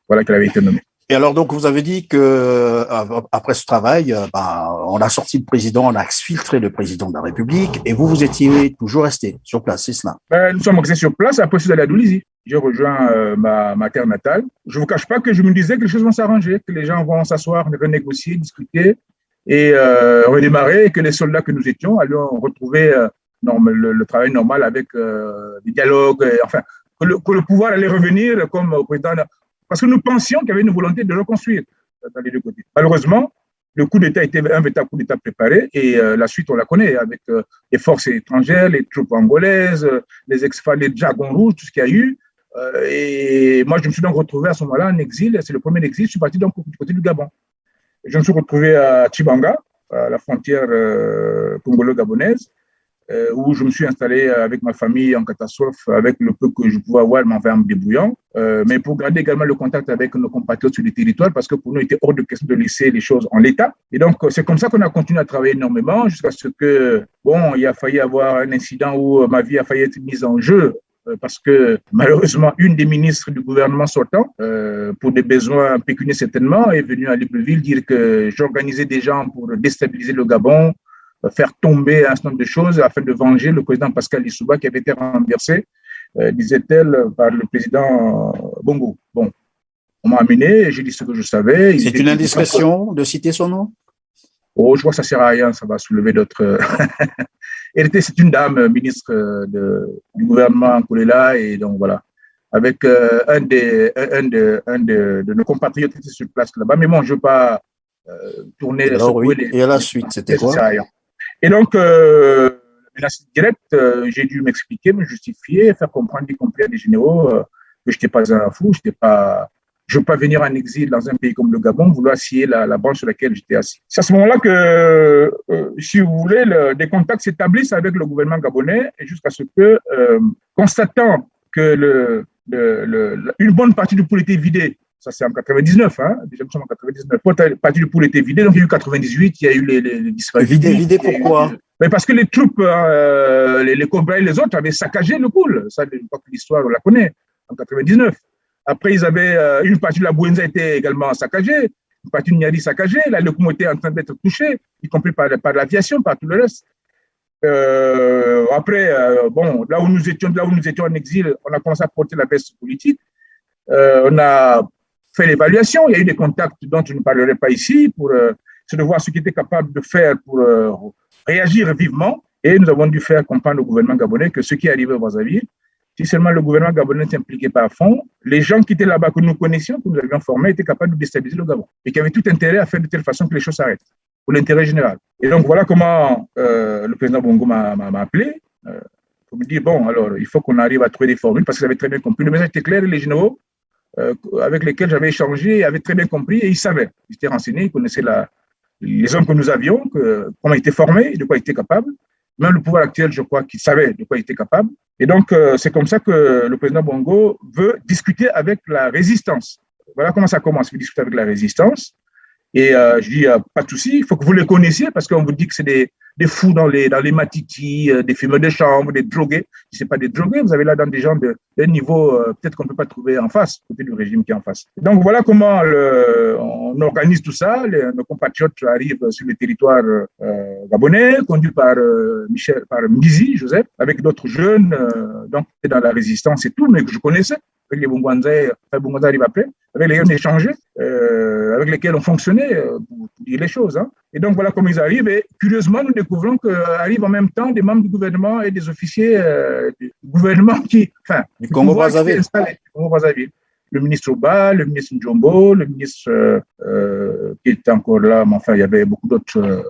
Voilà qu'elle avait été nommée. Et alors, donc, vous avez dit que après ce travail, on a sorti le président, on a exfiltré le président de la République, et vous étiez toujours resté sur place, c'est cela? Nous sommes restés sur place, après je suis allé à Doulizi. J'ai rejoint ma terre natale. Je ne vous cache pas que je me disais que les choses vont s'arranger, que les gens vont s'asseoir, renégocier, discuter. et redémarrer, et que les soldats que nous étions allions retrouver le travail normal avec des dialogues, enfin, que le pouvoir allait revenir comme président. Parce que nous pensions qu'il y avait une volonté de reconstruire dans les deux côtés. Malheureusement, le coup d'État était un véritable coup d'État préparé et la suite, on la connaît, avec les forces étrangères, les troupes angolaises, les ex-FARC, les dragons rouges, tout ce qu'il y a eu. Et moi, je me suis donc retrouvé à ce moment-là en exil. C'est le premier exil. Je suis parti donc du côté du Gabon. Je me suis retrouvé à Tchibanga, à la frontière congolo-gabonaise, où je me suis installé avec ma famille en catastrophe, avec le peu que je pouvais avoir, en me débrouillant, mais pour garder également le contact avec nos compatriotes sur le territoire, parce que pour nous, il était hors de question de laisser les choses en l'état. Et donc, c'est comme ça qu'on a continué à travailler énormément, jusqu'à ce que, bon, il a failli avoir un incident où ma vie a failli être mise en jeu, parce que malheureusement, une des ministres du gouvernement sortant, pour des besoins pécuniaires certainement, est venue à Libreville dire que j'organisais des gens pour déstabiliser le Gabon, faire tomber un certain nombre de choses afin de venger le président Pascal Lissouba qui avait été renversé, disait-elle, par le président Bongo. Bon, on m'a amené, j'ai dit ce que je savais. C'est une indiscrétion de citer son nom? Oh, je vois que ça ne sert à rien, ça va soulever d'autres. C'est une dame, ministre du gouvernement Koulela, et donc voilà, avec un de nos compatriotes qui était sur place là-bas. Mais bon, je ne veux pas tourner. Alors, oui. Et à la suite, c'était quoi? Et donc, menace directe, j'ai dû m'expliquer, me justifier, faire comprendre, y compris à des généraux, que je n'étais pas un fou, je ne veux pas venir en exil dans un pays comme le Gabon, vouloir scier la branche sur laquelle j'étais assis. C'est à ce moment-là que, si vous voulez, des contacts s'établissent avec le gouvernement gabonais, jusqu'à ce que, constatant que une bonne partie du pool était vidée, ça c'est en 99, hein, déjà nous sommes en 99, une partie du pool était vidée, donc il y a eu 98, il y a eu les disparus. Vidé pourquoi? Mais parce que les troupes, les Cobra et les autres avaient saccagé le pool. Ça, l'histoire, on la connaît, en 99. Après, ils avaient, une partie de la Bouenza était également saccagée, une partie de Niari saccagée, la Lekoum était en train d'être touchée, y compris par l'aviation, par tout le reste. Après, bon, là où nous étions en exil, on a commencé à porter la veste politique. On a fait l'évaluation, il y a eu des contacts dont je ne parlerai pas ici, pour se de voir ce qu'ils étaient capables de faire pour réagir vivement, et nous avons dû faire comprendre au gouvernement gabonais que ce qui arrivait au Brazzaville, si seulement le gouvernement gabonais s'impliquait pas à fond, les gens qui étaient là-bas, que nous connaissions, que nous avions formés, étaient capables de déstabiliser le Gabon, et qui avaient tout intérêt à faire de telle façon que les choses s'arrêtent, pour l'intérêt général. Et donc voilà comment le président Bongo m'a appelé, pour me dire, bon, alors il faut qu'on arrive à trouver des formules, parce qu'ils avaient très bien compris. Le message était clair, et les généraux avec lesquels j'avais échangé avaient très bien compris, et ils savaient, ils étaient renseignés, ils connaissaient les hommes que nous avions, comment ils étaient formés, de quoi ils étaient capables. Même le pouvoir actuel, je crois qu'il savait de quoi il était capable. Et donc, c'est comme ça que le président Bongo veut discuter avec la résistance. Voilà comment ça commence, il veut discuter avec la résistance. Et je dis, pas de souci, il faut que vous les connaissiez, parce qu'on vous dit que c'est des fous dans les matitis, des fumeurs de chambre, des drogués. Si ce n'est pas des drogués, vous avez là dans des gens d'un niveau peut-être qu'on ne peut pas trouver en face, côté du régime qui est en face. Donc voilà comment on organise tout ça. Nos compatriotes arrivent sur le territoire gabonais, conduits par Mbizi, Joseph, avec d'autres jeunes, donc dans la résistance et tout, mais que je connaissais. Avec les Bongwanza arrive après, avec lesquels on échangeait, avec lesquels on fonctionnait, pour dire les choses. Hein. Et donc voilà comment ils arrivent. Et curieusement, nous découvrons qu'arrivent en même temps des membres du gouvernement et des officiers du gouvernement du Congo-Brazzaville. Le ministre Oba, le ministre Njombo, le ministre qui était encore là, mais enfin, il y avait beaucoup d'autres.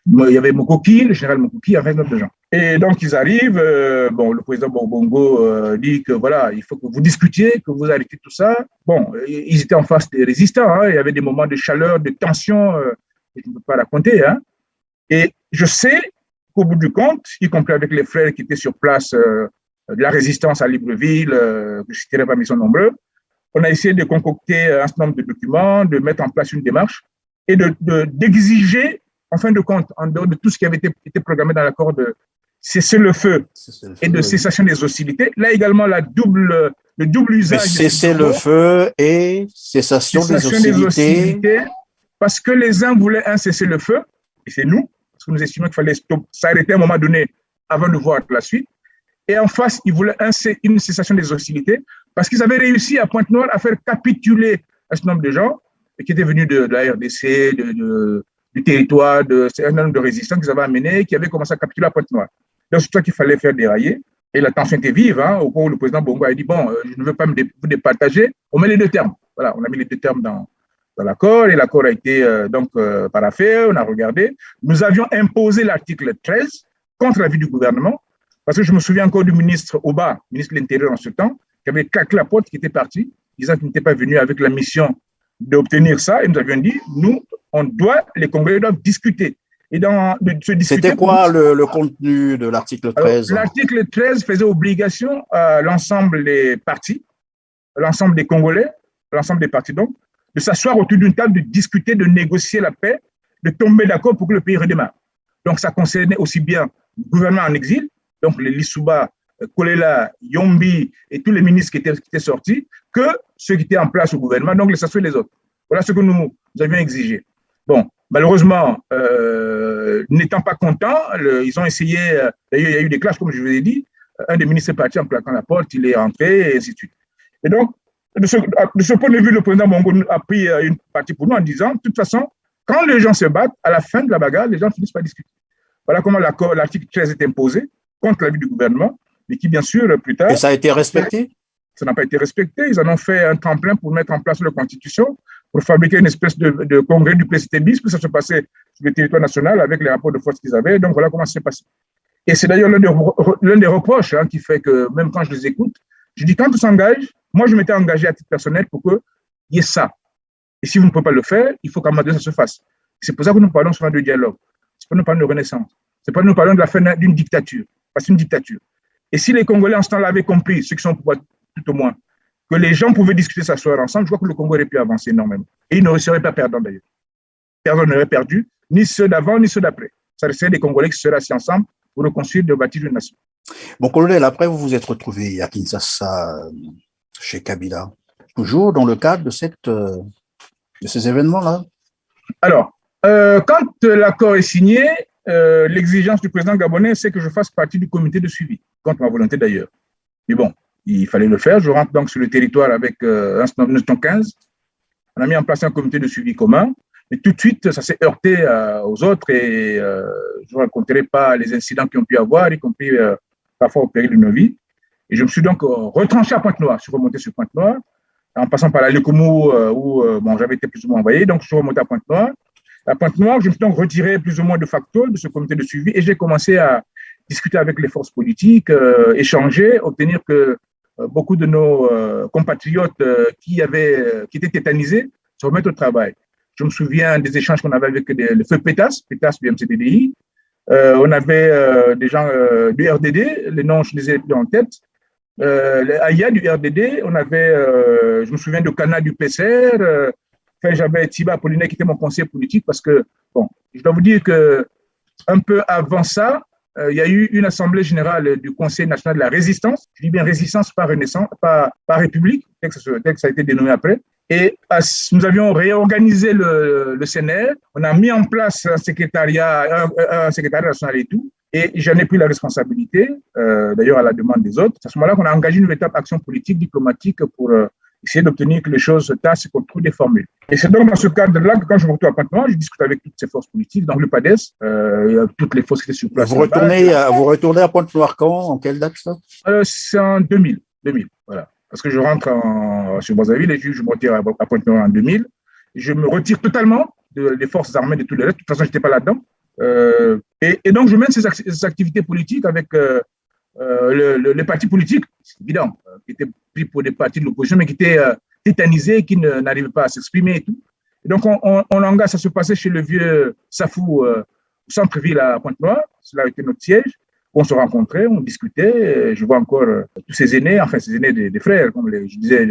Il y avait Mokoki, le général Mokoki, avec d'autres gens. Et donc, ils arrivent. Le président Bongo dit que voilà, il faut que vous discutiez, que vous arrêtiez tout ça. Bon, ils étaient en face des résistants. Hein, il y avait des moments de chaleur, de tension, que je ne peux pas raconter. Hein. Et je sais qu'au bout du compte, y compris avec les frères qui étaient sur place de la résistance à Libreville, que je ne citerai pas, mais ils sont nombreux, on a essayé de concocter un certain nombre de documents, de mettre en place une démarche et d'exiger, en fin de compte, en dehors de tout ce qui avait été programmé dans l'accord de cesser le feu et de cessation des hostilités, là également le double usage. Cesser le feu et cessation des hostilités. Parce que les uns voulaient un cessez-le-feu, et c'est nous, parce que nous estimons qu'il fallait s'arrêter à un moment donné avant de voir la suite. Et en face, ils voulaient une cessation des hostilités, parce qu'ils avaient réussi à Pointe-Noire à faire capituler un certain nombre de gens qui étaient venus de la RDC, du territoire de un nombre de résistants qu'ils avaient amenés, qui avaient commencé à capturer la Pointe-Noire. Donc, c'est ça qu'il fallait faire dérailler. Et la tension était vive, au point où le président Bongo a dit, bon, je ne veux pas vous départager, on met les deux termes. Voilà, on a mis les deux termes dans l'accord, et l'accord a été paraphé, on a regardé. Nous avions imposé l'article 13 contre l'avis du gouvernement, parce que je me souviens encore du ministre Oba, ministre de l'Intérieur en ce temps, qui avait claqué la porte, qui était parti, disant qu'il n'était pas venu avec la mission d'obtenir ça, et nous avions dit, nous, les Congolais doivent discuter. Et de se discuter. C'était quoi le contenu de l'article 13? L'article 13 faisait obligation à l'ensemble des partis, l'ensemble des Congolais, l'ensemble des partis donc, de s'asseoir autour d'une table, de discuter, de négocier la paix, de tomber d'accord pour que le pays redémarre. Donc ça concernait aussi bien le gouvernement en exil, donc les Lissouba, Kolela, Yombi et tous les ministres qui étaient sortis, que ceux qui étaient en place au gouvernement, donc les associés les autres. Voilà ce que nous avions exigé. Bon, malheureusement, n'étant pas contents, ils ont essayé, d'ailleurs il y a eu des clashs comme je vous ai dit, un des ministres est parti en claquant la porte, il est rentré et ainsi de suite. Et donc, de ce point de vue, le président Bongo a pris une partie pour nous en disant, de toute façon, quand les gens se battent, à la fin de la bagarre, les gens finissent par discuter. Voilà comment l'article 13 est imposé contre l'avis du gouvernement, mais qui, bien sûr, plus tard… Et ça a été respecté? Ça n'a pas été respecté. Ils en ont fait un tremplin pour mettre en place leur constitution, pour fabriquer une espèce de congrès du PCT bis, puis ça se passait sur le territoire national avec les rapports de force qu'ils avaient. Donc, voilà comment ça s'est passé. Et c'est d'ailleurs l'un des reproches qui fait que, même quand je les écoute, je dis, quand on s'engage, moi, je m'étais engagé à titre personnel pour qu'il y ait ça. Et si vous ne pouvez pas le faire, il faut qu'à un moment donné, ça se fasse. C'est pour ça que nous parlons souvent de dialogue. C'est pour nous parler de renaissance. C'est pour nous parler de la fin d'une dictature. Parce que c'est une dictature. Et si les Congolais en ce temps-là avaient compris, ceux qui sont au pouvoir tout au moins, que les gens pouvaient discuter, s'asseoir ensemble, je crois que le Congo aurait pu avancer énormément. Et il ne serait pas perdant d'ailleurs. Personne n'aurait perdu, ni ceux d'avant, ni ceux d'après. Ça serait des Congolais qui seraient assis ensemble pour reconstruire, de bâtir une nation. Bon, colonel, après, vous vous êtes retrouvé à Kinshasa, chez Kabila, toujours dans le cadre de ces événements-là? Alors, quand l'accord est signé, l'exigence du président gabonais, c'est que je fasse partie du comité de suivi, contre ma volonté d'ailleurs. Mais bon, il fallait le faire. Je rentre donc sur le territoire avec un 915. On a mis en place un comité de suivi commun. Mais tout de suite, ça s'est heurté aux autres et je ne raconterai pas les incidents qui ont pu avoir, y compris parfois au péril de nos vies. Et je me suis donc retranché à Pointe-Noire. Je suis remonté sur Pointe-Noire, en passant par la Lekoumou, où j'avais été plus ou moins envoyé. Donc, je suis remonté à Pointe-Noire. À Pointe-Noire, je me suis donc retiré plus ou moins de facto de ce comité de suivi et j'ai commencé à discuter avec les forces politiques, échanger, obtenir que beaucoup de nos compatriotes qui étaient tétanisés se remettent au travail. Je me souviens des échanges qu'on avait avec le feu Pétas du MCDDI. On avait des gens du RDD, les noms, je les ai plus en tête. Aya du RDD, on avait, je me souviens de Kana du PCR. J'avais Tiba Apollinaire qui était mon conseiller politique parce que, bon, je dois vous dire qu'un peu avant ça, il y a eu une assemblée générale du Conseil national de la résistance. Je dis bien résistance, pas renaissance, pas république, tel que ça a été dénommé après. Et nous avions réorganisé le CNR. On a mis en place un secrétariat national et tout. Et j'en ai pris la responsabilité, d'ailleurs à la demande des autres. C'est à ce moment-là qu'on a engagé une véritable action politique, diplomatique pour essayer d'obtenir que les choses tassent et qu'on trouve des formules. Et c'est donc dans ce cadre-là que quand je me retrouve à Pointe-Noire, je discute avec toutes ces forces politiques, donc le PADES, toutes les forces qui étaient sur place. Vous retournez à Pointe-Noire quand? En quelle date ça? C'est en 2000, voilà. Parce que je rentre sur Brazzaville et je me retire à Pointe-Noire en 2000. Je me retire totalement des forces armées de tous les restes. De toute façon, je n'étais pas là-dedans. Et donc, je mène ces activités politiques avec les partis politiques, c'est évident, qui étaient pris pour des partis de l'opposition, mais qui étaient tétanisés, qui n'arrivaient pas à s'exprimer et tout. Et donc, on engage, ça se passait chez le vieux Safou, au centre-ville à Pointe-Noire. Cela a été notre siège. On se rencontrait, on discutait. Je vois encore tous ces aînés, enfin, ces aînés des frères, comme je disais,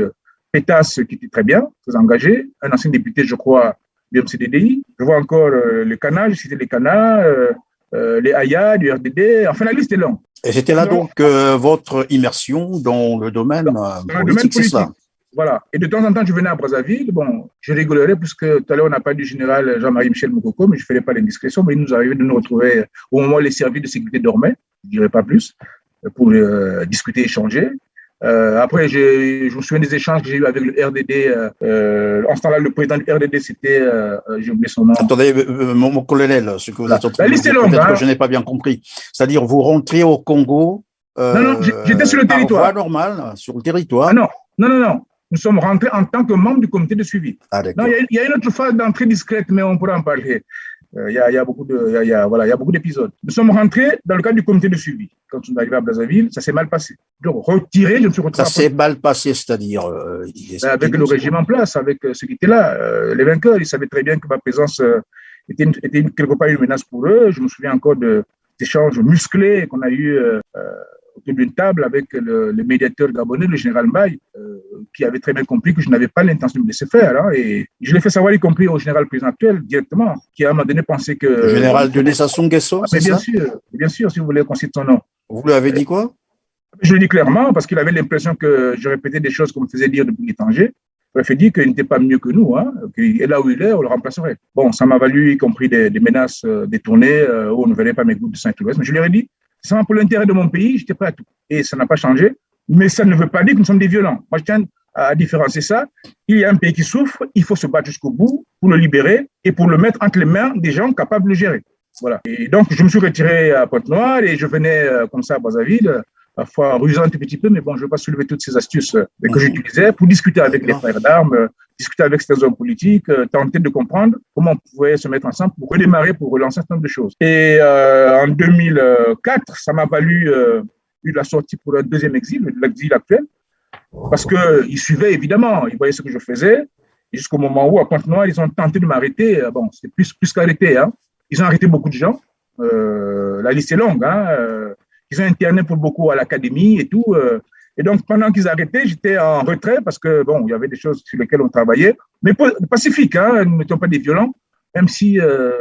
Pétas, qui était très bien, très engagé, un ancien député, je crois, du MCDDI. Je vois encore les Canas, je citais les Canas, les Aya, du RDD. Enfin, la liste est longue. Et c'était là donc votre immersion dans le domaine politique, c'est ça? Voilà. Et de temps en temps, je venais à Brazzaville. Bon, je rigolerais puisque tout à l'heure, on n'a pas du général Jean-Marie Michel Moukoko, mais je ne ferai pas l'indiscrétion. Mais il nous arrivait de nous retrouver au moment où les services de sécurité dormaient, je ne dirais pas plus, pour discuter, échanger. Après, je me souviens des échanges que j'ai eu avec le RDD. En ce temps-là, le président du RDD, c'était, j'ai oublié son nom. Attendez, mon colonel, ce que vous êtes en train La de liste est dire, longue. peut-être Hein. que je n'ai pas bien compris. C'est-à-dire, vous rentrez au Congo Non, j'étais sur le par territoire. voie normale, sur le Ah territoire. non. Nous sommes rentrés en tant que membre du comité de suivi. Ah, Non, d'accord. il y a une autre phase d'entrée discrète, mais on pourra en parler. Il y a beaucoup d'épisodes. Nous sommes rentrés dans le cadre du comité de suivi. Quand on est arrivé à Brazzaville, ça s'est mal passé. Donc, retiré, je me suis retrouvé. Ça s'est mal passé, c'est-à-dire. Avec le régime en place, avec ceux qui étaient là, les vainqueurs, ils savaient très bien que ma présence était quelque part une menace pour eux. Je me souviens encore d'échanges musclés qu'on a eu autour d'une table avec le médiateur gabonais, le général Mbaye, qui avait très bien compris que je n'avais pas l'intention de me laisser faire. Hein, et je l'ai fait savoir, y compris au général président actuel, directement, qui à un moment donné pensait que… Le général Denis Sassou Nguesso, c'est ça? Bien sûr, si vous voulez qu'on cite son nom. Vous lui avez dit quoi? Je le dis clairement, parce qu'il avait l'impression que je répétais des choses qu'on me faisait dire depuis l'étranger. Il m'a dit qu'il n'était pas mieux que nous, hein, et là où il est, on le remplacerait. Bon, ça m'a valu, y compris des menaces détournées, où on ne verrait pas mes groupes de Saint-Ouest. Mais je lui ai dit, c'est pour l'intérêt de mon pays, j'étais prêt à tout. Et ça n'a pas changé. Mais ça ne veut pas dire que nous sommes des violents. Moi, je tiens à différencier ça. Il y a un pays qui souffre, il faut se battre jusqu'au bout pour le libérer et pour le mettre entre les mains des gens capables de le gérer. Voilà. Et donc, je me suis retiré à Pointe-Noire et je venais comme ça à Brazzaville, parfois rusant un tout petit peu, mais bon, je ne vais pas soulever toutes ces astuces que j'utilisais pour discuter avec les frères d'armes, discuter avec certains hommes politiques, tenter de comprendre comment on pouvait se mettre ensemble pour redémarrer, pour relancer un certain nombre de choses. Et en 2004, ça m'a valu la sortie pour un deuxième exil, l'exil actuel, parce qu'ils suivaient évidemment, ils voyaient ce que je faisais, et jusqu'au moment où, à Pointe-Noire, ils ont tenté de m'arrêter. Bon, c'était plus qu'arrêter, hein. Ils ont arrêté beaucoup de gens. La liste est longue, hein. Ils ont interné pour beaucoup à l'académie et tout. Et donc, pendant qu'ils arrêtaient, j'étais en retrait parce que, bon, il y avait des choses sur lesquelles on travaillait, mais pacifiques, hein, nous n'étions pas des violents, même si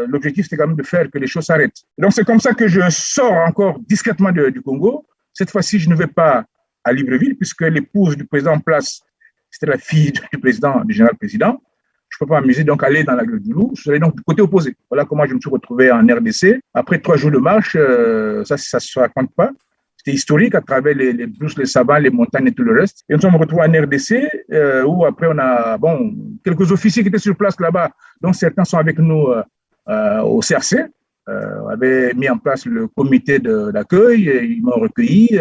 l'objectif, c'était quand même de faire que les choses s'arrêtent. Donc, c'est comme ça que je sors encore discrètement du Congo. Cette fois-ci, je ne vais pas à Libreville, puisque l'épouse du président en place, c'était la fille du général président. Je ne peux pas m'amuser, donc aller dans la gueule du loup. Je suis allé donc du côté opposé. Voilà comment je me suis retrouvé en RDC. Après 3 jours de marche, ça ne se raconte pas. C'était historique à travers les brousses, les savanes, les montagnes et tout le reste. Et nous sommes retrouvés en RDC, où après on a quelques officiers qui étaient sur place là-bas, dont certains sont avec nous au CRC. On avait mis en place le comité d'accueil, ils m'ont recueilli.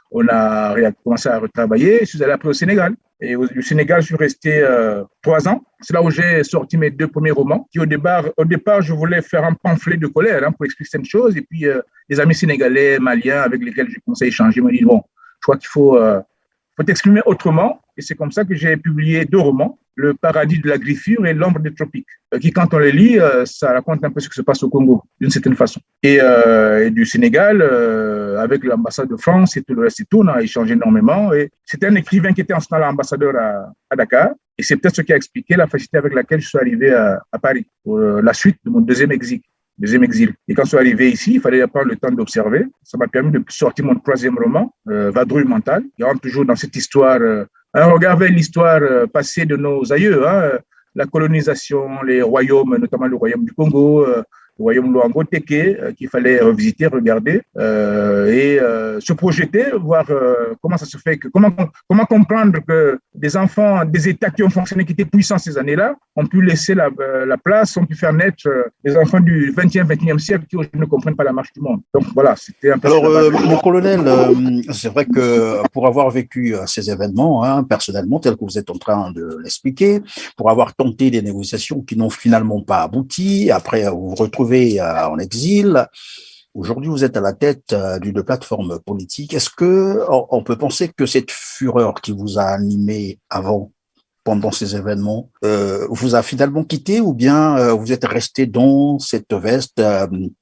On a commencé à retravailler. Je suis allé après au Sénégal. Et au Sénégal, je suis resté 3 ans. C'est là où j'ai sorti mes 2 premiers romans. Qui, au départ, je voulais faire un pamphlet de colère pour expliquer certaines choses. Et puis, les amis sénégalais, maliens, avec lesquels j'ai commencé à échanger, m'ont dit, bon, je crois qu'il faut t'exprimer autrement. Et c'est comme ça que j'ai publié 2 romans, Le paradis de la griffure et L'ombre des tropiques, qui, quand on les lit, ça raconte un peu ce qui se passe au Congo, d'une certaine façon. Et du Sénégal, avec l'ambassade de France et tout le reste et tout, on a échangé énormément. Et c'était un écrivain qui était en ce temps-là ambassadeur à Dakar. Et c'est peut-être ce qui a expliqué la facilité avec laquelle je suis arrivé à Paris, pour la suite de mon deuxième exil. Et quand je suis arrivé ici, il fallait prendre le temps d'observer. Ça m'a permis de sortir mon 3e roman, Vadrouille mentale. Il rentre toujours dans cette histoire, un regard vers l'histoire passée de nos aïeux, hein, la colonisation, les royaumes, notamment le royaume du Congo, le royaume Luango-Teke, qu'il fallait revisiter, regarder et se projeter, voir comment ça se fait, comment comprendre que des enfants, des États qui ont fonctionné, qui étaient puissants ces années-là, ont pu laisser la place, ont pu faire naître des enfants du 20e, 21e siècle qui aujourd'hui ne comprennent pas la marche du monde. Donc voilà, c'était un peu… Alors, mon colonel, c'est vrai que pour avoir vécu ces événements, hein, personnellement, tel que vous êtes en train de l'expliquer, pour avoir tenté des négociations qui n'ont finalement pas abouti, après vous vous retrouvez en exil. Aujourd'hui, vous êtes à la tête d'une plateforme politique. Est-ce que on peut penser que cette fureur qui vous a animé avant, pendant ces événements, vous a finalement quitté, ou bien vous êtes resté dans cette veste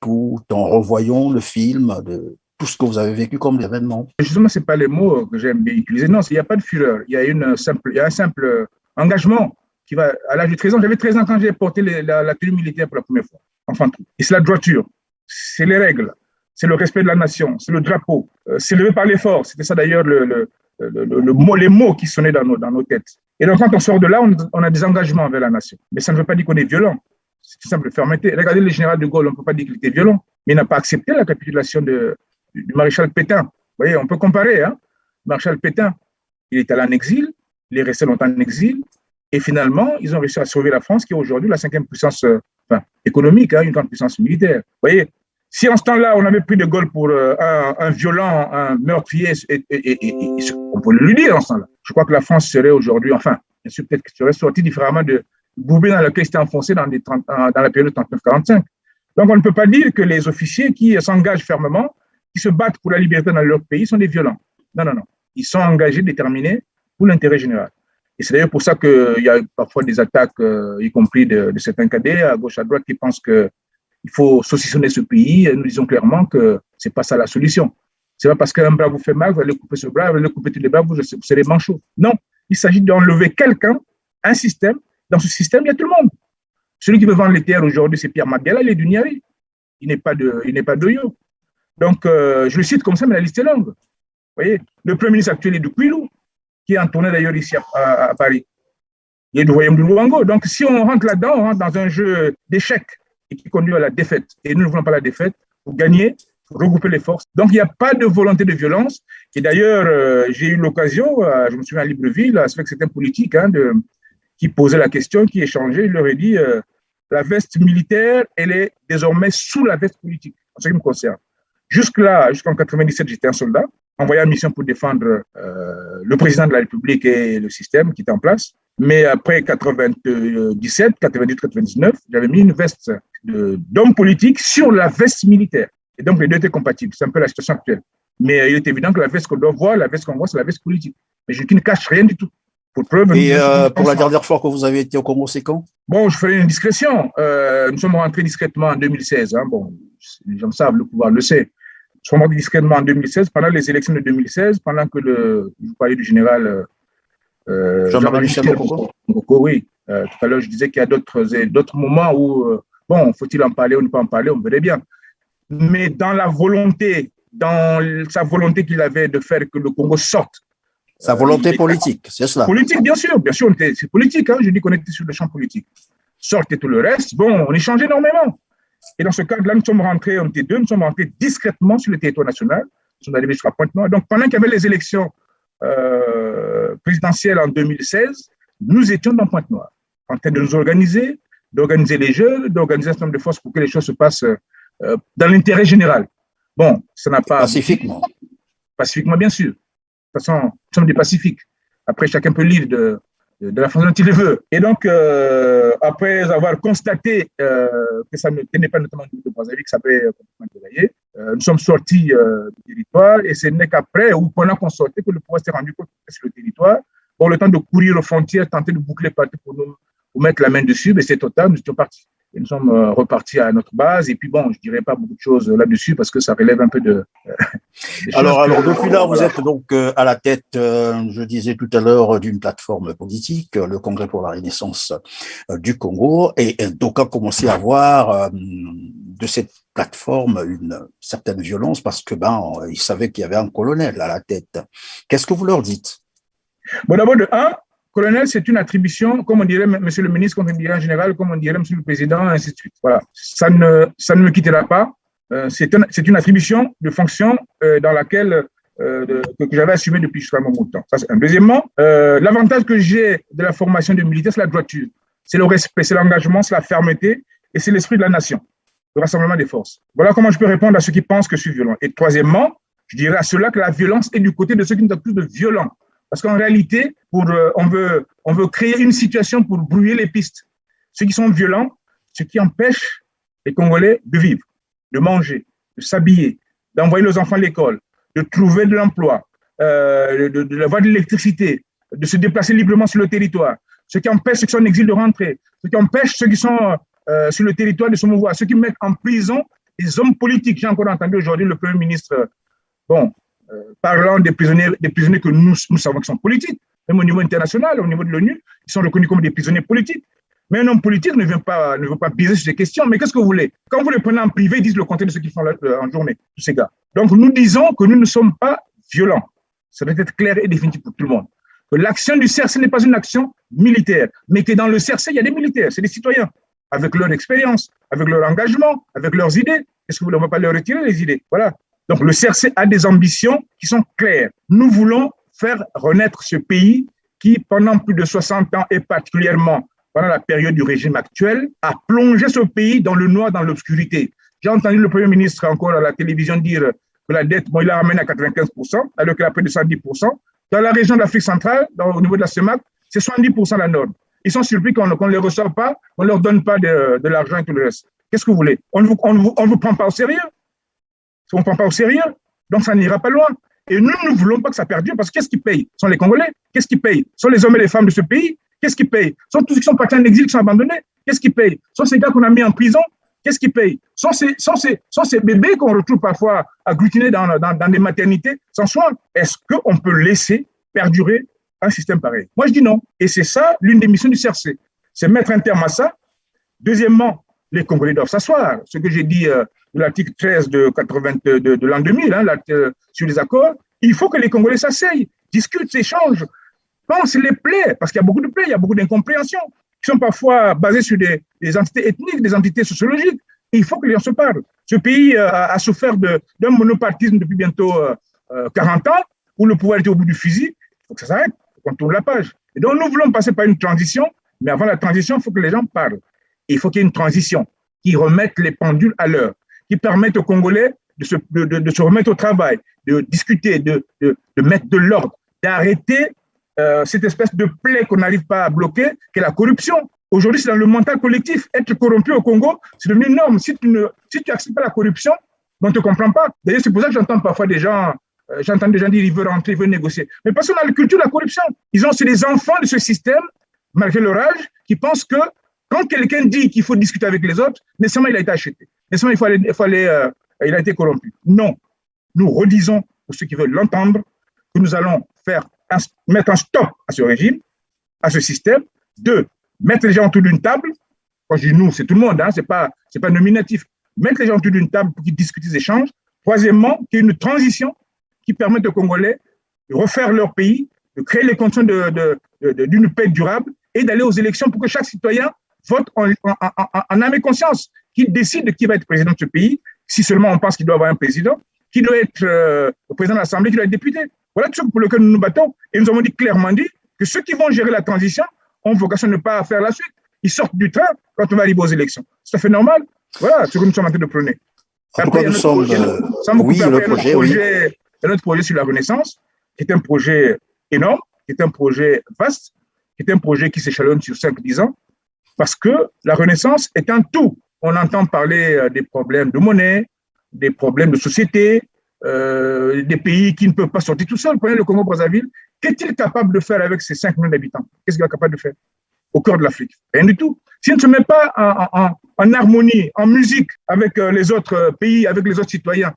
tout en revoyant le film de tout ce que vous avez vécu comme événement? Justement, c'est pas les mots que j'aime bien utiliser. Non, il n'y a pas de fureur. Il y a un simple engagement qui va à l'âge de 13 ans. J'avais 13 ans quand j'ai porté la tenue militaire pour la première fois. Enfin, et c'est la droiture, c'est les règles, c'est le respect de la nation, c'est le drapeau, c'est levé par l'effort. C'était ça d'ailleurs les mots qui sonnaient dans nos têtes. Et donc, quand on sort de là, on a des engagements envers la nation. Mais ça ne veut pas dire qu'on est violent. C'est tout simple fermeté. Regardez le général de Gaulle, on ne peut pas dire qu'il était violent, mais il n'a pas accepté la capitulation du maréchal Pétain. Vous voyez, on peut comparer, hein, maréchal Pétain. Il est allé en exil, il est resté longtemps en exil, et finalement, ils ont réussi à sauver la France, qui est aujourd'hui la 5e puissance économique, une grande puissance militaire. Vous voyez, si en ce temps-là, on avait pris de Gaulle pour un violent, un meurtrier, on peut le lui dire en ce temps-là. Je crois que la France serait aujourd'hui, enfin, bien sûr, peut-être qu'elle serait sortie différemment de bourbier dans lequel il s'était enfoncé dans la période 39-45. Donc, on ne peut pas dire que les officiers qui s'engagent fermement, qui se battent pour la liberté dans leur pays, sont des violents. Non, non, non. Ils sont engagés, déterminés pour l'intérêt général. Et c'est d'ailleurs pour ça qu'il y a parfois des attaques, y compris de certains cadets à gauche, à droite, qui pensent qu'il faut saucissonner ce pays. Et nous disons clairement que ce n'est pas ça la solution. Ce n'est pas parce qu'un bras vous fait mal, vous allez couper ce bras, vous allez couper tous les bras, vous serez manchot. Non, il s'agit d'enlever quelqu'un, un système. Dans ce système, il y a tout le monde. Celui qui veut vendre les terres aujourd'hui, c'est Pierre Madiala, il est du Niari. Il n'est pas d'Oyo. Donc, je le cite comme ça, mais la liste est longue. Vous voyez, le Premier ministre actuel est de Kouilou, qui est en tournée d'ailleurs ici à Paris. Il est du royaume de Luango. Donc, si on rentre là-dedans, on rentre dans un jeu d'échecs et qui conduit à la défaite. Et nous ne voulons pas la défaite. Pour gagner, il faut regrouper les forces. Donc, il n'y a pas de volonté de violence. Et d'ailleurs, j'ai eu l'occasion, je me souviens à Libreville, avec certains politiques qui posaient la question, qui échangeaient. Je leur ai dit, la veste militaire, elle est désormais sous la veste politique, en ce qui me concerne. Jusqu'en 1997, j'étais un soldat, envoyé en mission pour défendre le président de la République et le système qui était en place. Mais après 97, 98, 99, j'avais mis une veste d'homme politique sur la veste militaire. Et donc, les deux étaient compatibles. C'est un peu la situation actuelle. Mais il est évident que la veste qu'on doit voir, la veste qu'on voit, c'est la veste politique. Mais qui ne cache rien du tout. Pour preuve, et pour la dernière fois que vous avez été au Congo, c'est quand? Bon, je ferai une discrétion. Nous sommes rentrés discrètement en 2016. Bon, les gens savent, le pouvoir le sait. Nous sommes rentrés discrètement en 2016, pendant les élections de 2016, pendant que vous parliez du général Jean-Marie Michel Mokoko. Oui. Tout à l'heure, je disais qu'il y a d'autres moments où, bon, faut-il en parler ou ne pas en parler, on verrait bien. Mais dans sa volonté qu'il avait de faire que le Congo sorte. Sa volonté politique, c'est cela. Politique, bien sûr, c'est politique. Je dis qu'on était sur le champ politique. Sortez tout le reste. Bon, on échange énormément. Et dans ce cadre-là, nous sommes rentrés discrètement sur le territoire national. Nous sommes arrivés jusqu'à Pointe-Noire. Donc, pendant qu'il y avait les élections présidentielles en 2016, nous étions dans Pointe-Noire, en train de nous organiser, d'organiser les jeux, d'organiser un certain nombre de forces pour que les choses se passent dans l'intérêt général. Bon, ça n'a pas… Pacifiquement. Pacifiquement, bien sûr. De toute façon, nous sommes des pacifiques. Après, chacun peut lire de la façon dont il le veut. Et donc, après avoir constaté que ça ne tenait pas notamment de Brazzaville, que ça avait complètement déraillé, nous sommes sortis du territoire et ce n'est qu'après ou pendant qu'on sortait que le pouvoir s'est rendu compte que sur le territoire, pour le temps de courir aux frontières, tenter de boucler partout pour nous mettre la main dessus, mais c'est total, nous étions partis. Et nous sommes repartis à notre base. Et puis bon, je ne dirais pas beaucoup de choses là-dessus parce que ça relève un peu de… Alors, depuis là, vous êtes donc à la tête, je disais tout à l'heure, d'une plateforme politique, le Congrès pour la Renaissance du Congo. Et donc, a commencé à voir de cette plateforme une certaine violence parce que ils savaient qu'il y avait un colonel à la tête. Qu'est-ce que vous leur dites? Bon, d'abord, colonel, c'est une attribution, comme on dirait, monsieur le ministre, comme on dirait en général, comme on dirait, monsieur le président, ainsi de suite. Voilà. Ça ne me quittera pas. C'est une attribution de fonction dans laquelle que j'avais assumé depuis extrêmement longtemps. Ça, c'est un. Deuxièmement, l'avantage que j'ai de la formation de militaire, c'est la droiture. C'est le respect, c'est l'engagement, c'est la fermeté et c'est l'esprit de la nation, le rassemblement des forces. Voilà comment je peux répondre à ceux qui pensent que je suis violent. Et troisièmement, je dirais à ceux-là que la violence est du côté de ceux qui ne sont plus de violents. Parce qu'en réalité, on veut créer une situation pour brouiller les pistes. Ceux qui sont violents, ceux qui empêchent les Congolais de vivre, de manger, de s'habiller, d'envoyer leurs enfants à l'école, de trouver de l'emploi, d'avoir de l'électricité, de se déplacer librement sur le territoire. Ceux qui empêchent ceux qui sont en exil de rentrer, ceux qui empêchent ceux qui sont sur le territoire de se mouvoir, ceux qui mettent en prison les hommes politiques. J'ai encore entendu aujourd'hui le Premier ministre, parlant des prisonniers que nous savons qui sont politiques, même au niveau international, au niveau de l'ONU, ils sont reconnus comme des prisonniers politiques. Mais un homme politique ne veut pas biaiser sur ces questions. Mais qu'est-ce que vous voulez? Quand vous les prenez en privé, ils disent le contraire de ce qu'ils font en journée, tous ces gars. Donc, nous disons que nous ne sommes pas violents. Ça doit être clair et définitif pour tout le monde. Que l'action du CRC n'est pas une action militaire, mais que dans le CRC, il y a des militaires, c'est des citoyens, avec leur expérience, avec leur engagement, avec leurs idées. Est-ce que vous voulez, on ne va pas leur retirer les idées? Voilà. Donc, le CRC a des ambitions qui sont claires. Nous voulons faire renaître ce pays qui, pendant plus de 60 ans, et particulièrement pendant la période du régime actuel, a plongé ce pays dans le noir, dans l'obscurité. J'ai entendu le Premier ministre encore à la télévision dire que la dette, il l'a ramené à 95%, alors qu'elle a près de 110%. Dans la région d'Afrique centrale, au niveau de la CEMAC, c'est 70% la norme. Ils sont surpris qu'on ne les reçoive pas, qu'on ne leur donne pas de l'argent et tout le reste. Qu'est-ce que vous voulez? On ne vous prend pas au sérieux. On ne prend pas au sérieux, donc ça n'ira pas loin. Et nous ne voulons pas que ça perdure, parce que qu'est-ce qui paye? Ce sont les Congolais. Qu'est-ce qui paye? Ce sont les hommes et les femmes de ce pays. Qu'est-ce qui paye? Ce sont tous ceux qui sont partis en exil, qui sont abandonnés. Qu'est-ce qui paye? Ce sont ces gars qu'on a mis en prison. Qu'est-ce qui paye? Ce sont ces bébés qu'on retrouve parfois agglutinés dans des maternités sans soin. Est-ce qu'on peut laisser perdurer un système pareil? Moi, je dis non. Et c'est ça, l'une des missions du CRC. C'est mettre un terme à ça. Deuxièmement, les Congolais doivent s'asseoir. Ce que j'ai dit de l'article 13 de l'an 2000, sur les accords, il faut que les Congolais s'asseyent, discutent, s'échangent, pensent les plaies, parce qu'il y a beaucoup de plaies, il y a beaucoup d'incompréhensions, qui sont parfois basées sur des entités ethniques, des entités sociologiques. Et il faut que les gens se parlent. Ce pays a souffert d'un monopartisme depuis bientôt 40 ans, où le pouvoir était au bout du fusil. Il faut que ça s'arrête, il faut qu'on tourne la page. Et donc, nous voulons passer par une transition, mais avant la transition, il faut que les gens parlent. Et il faut qu'il y ait une transition qui remette les pendules à l'heure, qui permette aux Congolais de se remettre au travail, de discuter, de mettre de l'ordre, d'arrêter cette espèce de plaie qu'on n'arrive pas à bloquer, qui est la corruption. Aujourd'hui, c'est dans le mental collectif. Être corrompu au Congo, c'est devenu une norme. Si tu n'acceptes pas la corruption, on ne te comprend pas. D'ailleurs, c'est pour ça que j'entends parfois des gens, j'entends des gens dire qu'ils veulent rentrer, ils veulent négocier. Mais parce qu'on a la culture de la corruption. C'est les enfants de ce système, malgré leur âge, qui pensent que quand quelqu'un dit qu'il faut discuter avec les autres, nécessairement il a été acheté. Nécessairement il a été corrompu. Non. Nous redisons, pour ceux qui veulent l'entendre, que nous allons mettre un stop à ce régime, à ce système. 2, mettre les gens autour d'une table. Quand je dis nous, c'est tout le monde, hein, c'est pas nominatif. Mettre les gens autour d'une table pour qu'ils discutent, ils échangent. Troisièmement, qu'il y ait une transition qui permette aux Congolais de refaire leur pays, de créer les conditions d'une paix durable et d'aller aux élections pour que chaque citoyen vote en âme et conscience, qu'il décide qui va être président de ce pays, si seulement on pense qu'il doit avoir un président, qui doit être le président de l'Assemblée, qui doit être député. Voilà tout ce pour lequel nous nous battons. Et nous avons clairement dit que ceux qui vont gérer la transition ont vocation de ne pas faire la suite. Ils sortent du train quand on va arriver aux élections. C'est tout à fait normal. Voilà ce que nous sommes en train de prôner. Après, nous sommes... Oui, notre projet sur la Renaissance, qui est un projet énorme, qui est un projet vaste, qui est un projet qui s'échelonne sur 5-10 ans, parce que la Renaissance est un tout. On entend parler des problèmes de monnaie, des problèmes de société, des pays qui ne peuvent pas sortir tout seuls. Prenez le Congo-Brazzaville. Qu'est-il capable de faire avec ses 5 millions d'habitants? Qu'est-ce qu'il est capable de faire au cœur de l'Afrique? Rien du tout. S'il ne se met pas en harmonie, en musique avec les autres pays, avec les autres citoyens,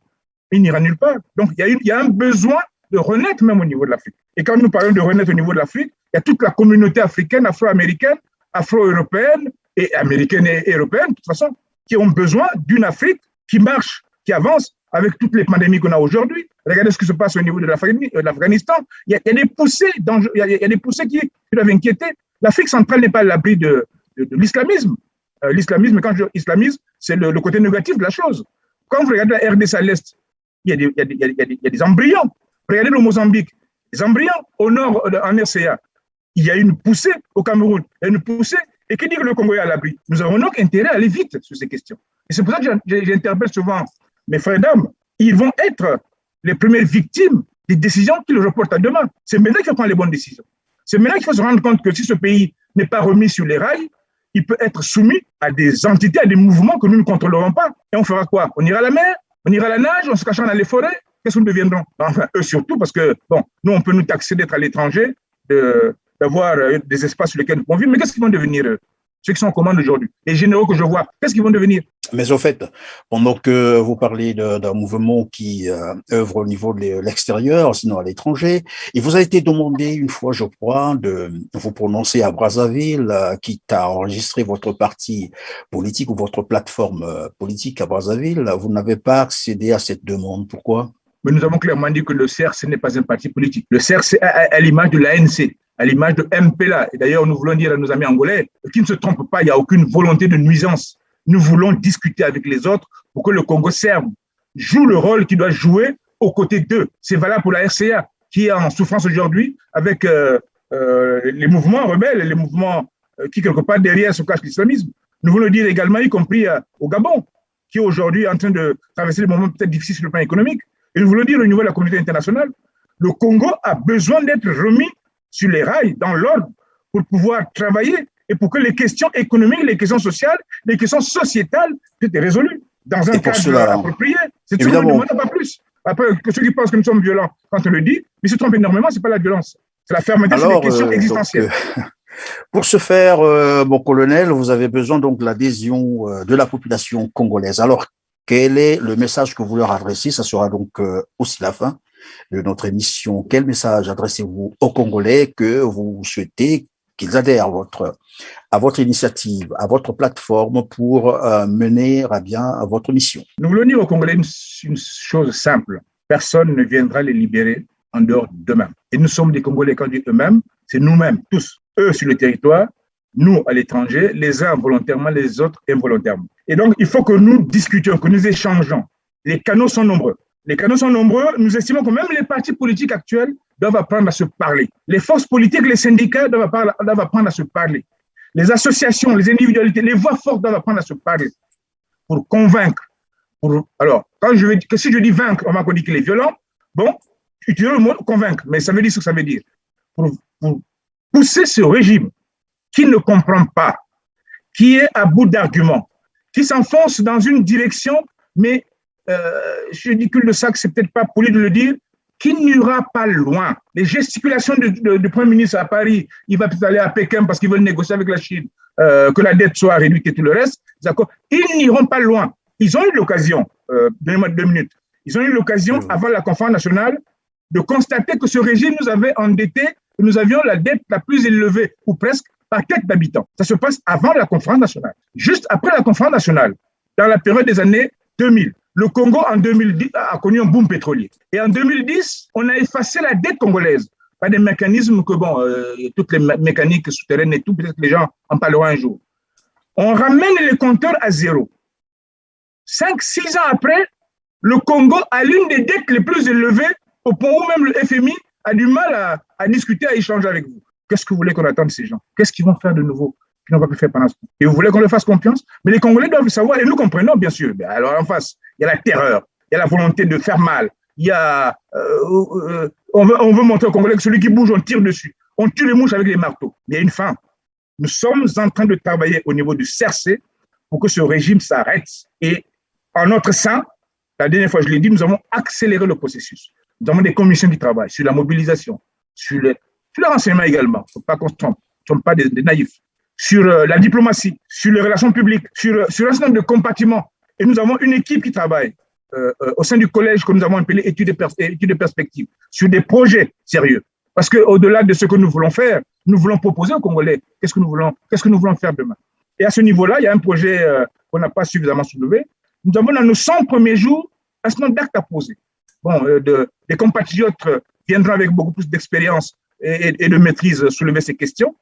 il n'ira nulle part. Donc, il y a un besoin de renaître même au niveau de l'Afrique. Et quand nous parlons de renaître au niveau de l'Afrique, il y a toute la communauté africaine, afro-américaine, afro-européenne et américaine et européenne, de toute façon, qui ont besoin d'une Afrique qui marche, qui avance avec toutes les pandémies qu'on a aujourd'hui. Regardez ce qui se passe au niveau de l'Afghanistan. Il y a des poussées, qui doivent inquiéter. L'Afrique centrale n'est pas à l'abri de l'islamisme. L'islamisme, quand je dis islamisme, c'est le côté négatif de la chose. Quand vous regardez la RDC à l'Est, il y a des embryons. Regardez le Mozambique, des embryons. Au nord, en RCA, il y a une poussée. Au Cameroun, il y a une poussée. Et qui dit que le Congo est à l'abri? Nous avons donc intérêt à aller vite sur ces questions. Et c'est pour ça que j'interpelle souvent mes frères d'âme. Ils vont être les premières victimes des décisions qu'ils reportent à demain. C'est maintenant qu'il faut prendre les bonnes décisions. C'est maintenant qu'il faut se rendre compte que si ce pays n'est pas remis sur les rails, il peut être soumis à des entités, à des mouvements que nous ne contrôlerons pas. Et on fera quoi? On ira à la mer? On ira à la nage? On se cachera dans les forêts? Qu'est-ce que nous deviendrons? Enfin, eux surtout, parce que, bon, nous, on peut nous taxer d'être à l'étranger, d'avoir des espaces sur lesquels nous pouvons vivre, mais qu'est-ce qu'ils vont devenir, ceux qui sont en commande aujourd'hui? Les généraux que je vois, qu'est-ce qu'ils vont devenir? Mais au fait, pendant que vous parlez d'un mouvement qui œuvre au niveau de l'extérieur, sinon à l'étranger, il vous a été demandé une fois, je crois, de vous prononcer à Brazzaville, quitte à enregistrer votre parti politique ou votre plateforme politique à Brazzaville. Vous n'avez pas accédé à cette demande. Pourquoi? Mais nous avons clairement dit que le CRC n'est pas un parti politique. Le CRC à l'image de l'ANC, à l'image de MPLA. Et d'ailleurs, nous voulons dire à nos amis angolais qu'ils ne se trompent pas, il n'y a aucune volonté de nuisance. Nous voulons discuter avec les autres pour que le Congo serve, joue le rôle qu'il doit jouer aux côtés d'eux. C'est valable pour la RCA, qui est en souffrance aujourd'hui avec les mouvements rebelles et les mouvements qui, quelque part, derrière se cachent l'islamisme. Nous voulons le dire également, y compris au Gabon, qui est aujourd'hui en train de traverser des moments peut-être difficiles sur le plan économique. Et nous voulons dire au niveau de la communauté internationale, le Congo a besoin d'être remis sur les rails, dans l'ordre, pour pouvoir travailler et pour que les questions économiques, les questions sociales, les questions sociétales puissent être résolues dans un cadre approprié. C'est tout ce qu'on ne demande, pas plus. Après, ceux qui pensent que nous sommes violents quand on le dit, mais se trompent énormément, ce n'est pas la violence. C'est la fermeté sur les questions existentielles. Pour ce faire, mon colonel, vous avez besoin donc de l'adhésion de la population congolaise. Alors, quel est le message que vous leur adressez? Ça sera donc aussi la fin de notre émission. Quel message adressez-vous aux Congolais que vous souhaitez qu'ils adhèrent à votre initiative, à votre plateforme pour mener à bien votre mission? Nous voulons dire aux Congolais une chose simple. Personne ne viendra les libérer en dehors d'eux-mêmes. Et nous sommes des Congolais, quand on dit eux-mêmes, c'est nous-mêmes, tous. Eux sur le territoire, nous à l'étranger, les uns volontairement, les autres involontairement. Et donc, il faut que nous discutions, que nous échangeons. Les canaux sont nombreux. Les canaux sont nombreux. Nous estimons que même les partis politiques actuels doivent apprendre à se parler. Les forces politiques, les syndicats doivent apprendre à se parler. Les associations, les individualités, les voix fortes doivent apprendre à se parler pour convaincre. Alors, si je dis vaincre, on va dire qu'il est violent. Bon, utiliser le mot convaincre, mais ça veut dire ce que ça veut dire. Pour pousser ce régime qui ne comprend pas, qui est à bout d'arguments, qui s'enfonce dans une direction, mais je dis que le sac, c'est peut-être pas poli de le dire, qui n'ira pas loin. Les gesticulations du Premier ministre à Paris, il va peut-être aller à Pékin parce qu'ils veulent négocier avec la Chine, que la dette soit réduite et tout le reste, d'accord. Ils n'iront pas loin. Ils ont eu l'occasion, donnez-moi 2 minutes, ils ont eu l'occasion, avant la conférence nationale, de constater que ce régime nous avait endettés, que nous avions la dette la plus élevée, ou presque, par tête d'habitants. Ça se passe avant la conférence nationale. Juste après la conférence nationale, dans la période des années 2000, le Congo, en 2010, a connu un boom pétrolier. Et en 2010, on a effacé la dette congolaise par des mécanismes que, toutes les mécaniques souterraines et tout, peut-être que les gens en parleront un jour. On ramène les compteurs à zéro. 5-6 ans après, le Congo a l'une des dettes les plus élevées au point où même le FMI a du mal à discuter, à échanger avec vous. Qu'est-ce que vous voulez qu'on attende de ces gens? Qu'est-ce qu'ils vont faire de nouveau qu'ils n'ont pas pu faire pendant ce temps? Et vous voulez qu'on leur fasse confiance? Mais les Congolais doivent savoir, et nous comprenons bien sûr. Alors en face, il y a la terreur, il y a la volonté de faire mal, il y a, on veut montrer aux Congolais que celui qui bouge, on tire dessus. On tue les mouches avec les marteaux. Mais il y a une fin. Nous sommes en train de travailler au niveau du CRC pour que ce régime s'arrête. Et en notre sein, la dernière fois je l'ai dit, nous avons accéléré le processus. Nous avons des commissions qui travaillent sur la mobilisation, sur le renseignement également. Il ne faut pas qu'on se trompe. Nous ne sommes pas des naïfs. Sur la diplomatie, sur les relations publiques, sur un certain nombre de compartiments. Et nous avons une équipe qui travaille au sein du collège que nous avons appelé études de perspective, sur des projets sérieux. Parce qu'au-delà de ce que nous voulons faire, nous voulons proposer aux Congolais qu'est-ce que nous voulons faire demain. Et à ce niveau-là, il y a un projet qu'on n'a pas suffisamment soulevé. Nous avons dans nos 100 premiers jours un certain nombre d'actes à poser. Bon, des compatriotes viendront avec beaucoup plus d'expérience et de maîtrise soulever ces questions.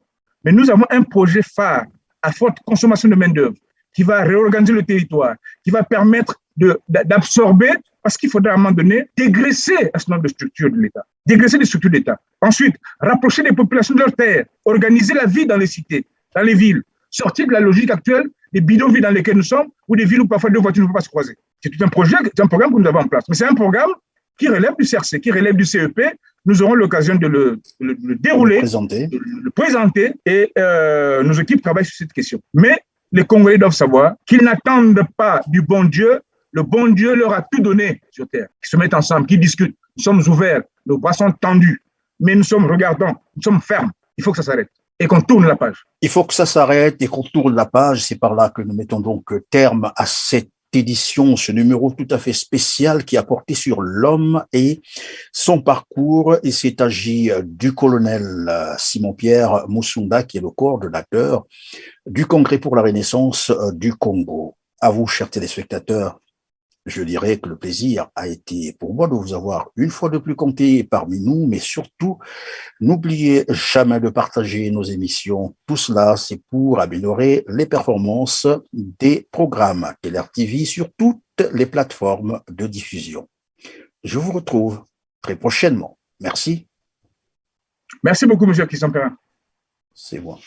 Mais nous avons un projet phare à forte consommation de main-d'œuvre qui va réorganiser le territoire, qui va permettre d'absorber, parce qu'il faudra à un moment donné dégraisser un certain nombre de structures de l'État, dégraisser les structures d'État. Ensuite, rapprocher les populations de leurs terres, organiser la vie dans les cités, dans les villes, sortir de la logique actuelle des bidonvilles dans lesquelles nous sommes, ou des villes où parfois 2 voitures ne peuvent pas se croiser. C'est tout un projet, c'est un programme que nous avons en place. Mais c'est un programme qui relève du CRC, qui relève du CEP. Nous aurons l'occasion de le dérouler, de le présenter, et nos équipes travaillent sur cette question. Mais les Congolais doivent savoir qu'ils n'attendent pas du bon Dieu. Le bon Dieu leur a tout donné sur terre. Qu'ils se mettent ensemble, qu'ils discutent. Nous sommes ouverts, nos bras sont tendus, mais nous sommes regardants, nous sommes fermes. Il faut que ça s'arrête et qu'on tourne la page. Il faut que ça s'arrête et qu'on tourne la page. C'est par là que nous mettons donc terme à cette édition, ce numéro tout à fait spécial qui a porté sur l'homme et son parcours. Il s'est agi du colonel Simon-Pierre Musunda, qui est le coordonnateur du Congrès pour la Renaissance du Congo. À vous, chers téléspectateurs, je dirais que le plaisir a été pour moi de vous avoir une fois de plus compté parmi nous, mais surtout, n'oubliez jamais de partager nos émissions. Tout cela, c'est pour améliorer les performances des programmes Keller TV sur toutes les plateformes de diffusion. Je vous retrouve très prochainement. Merci. Merci beaucoup, M. Christian Perrin. C'est moi.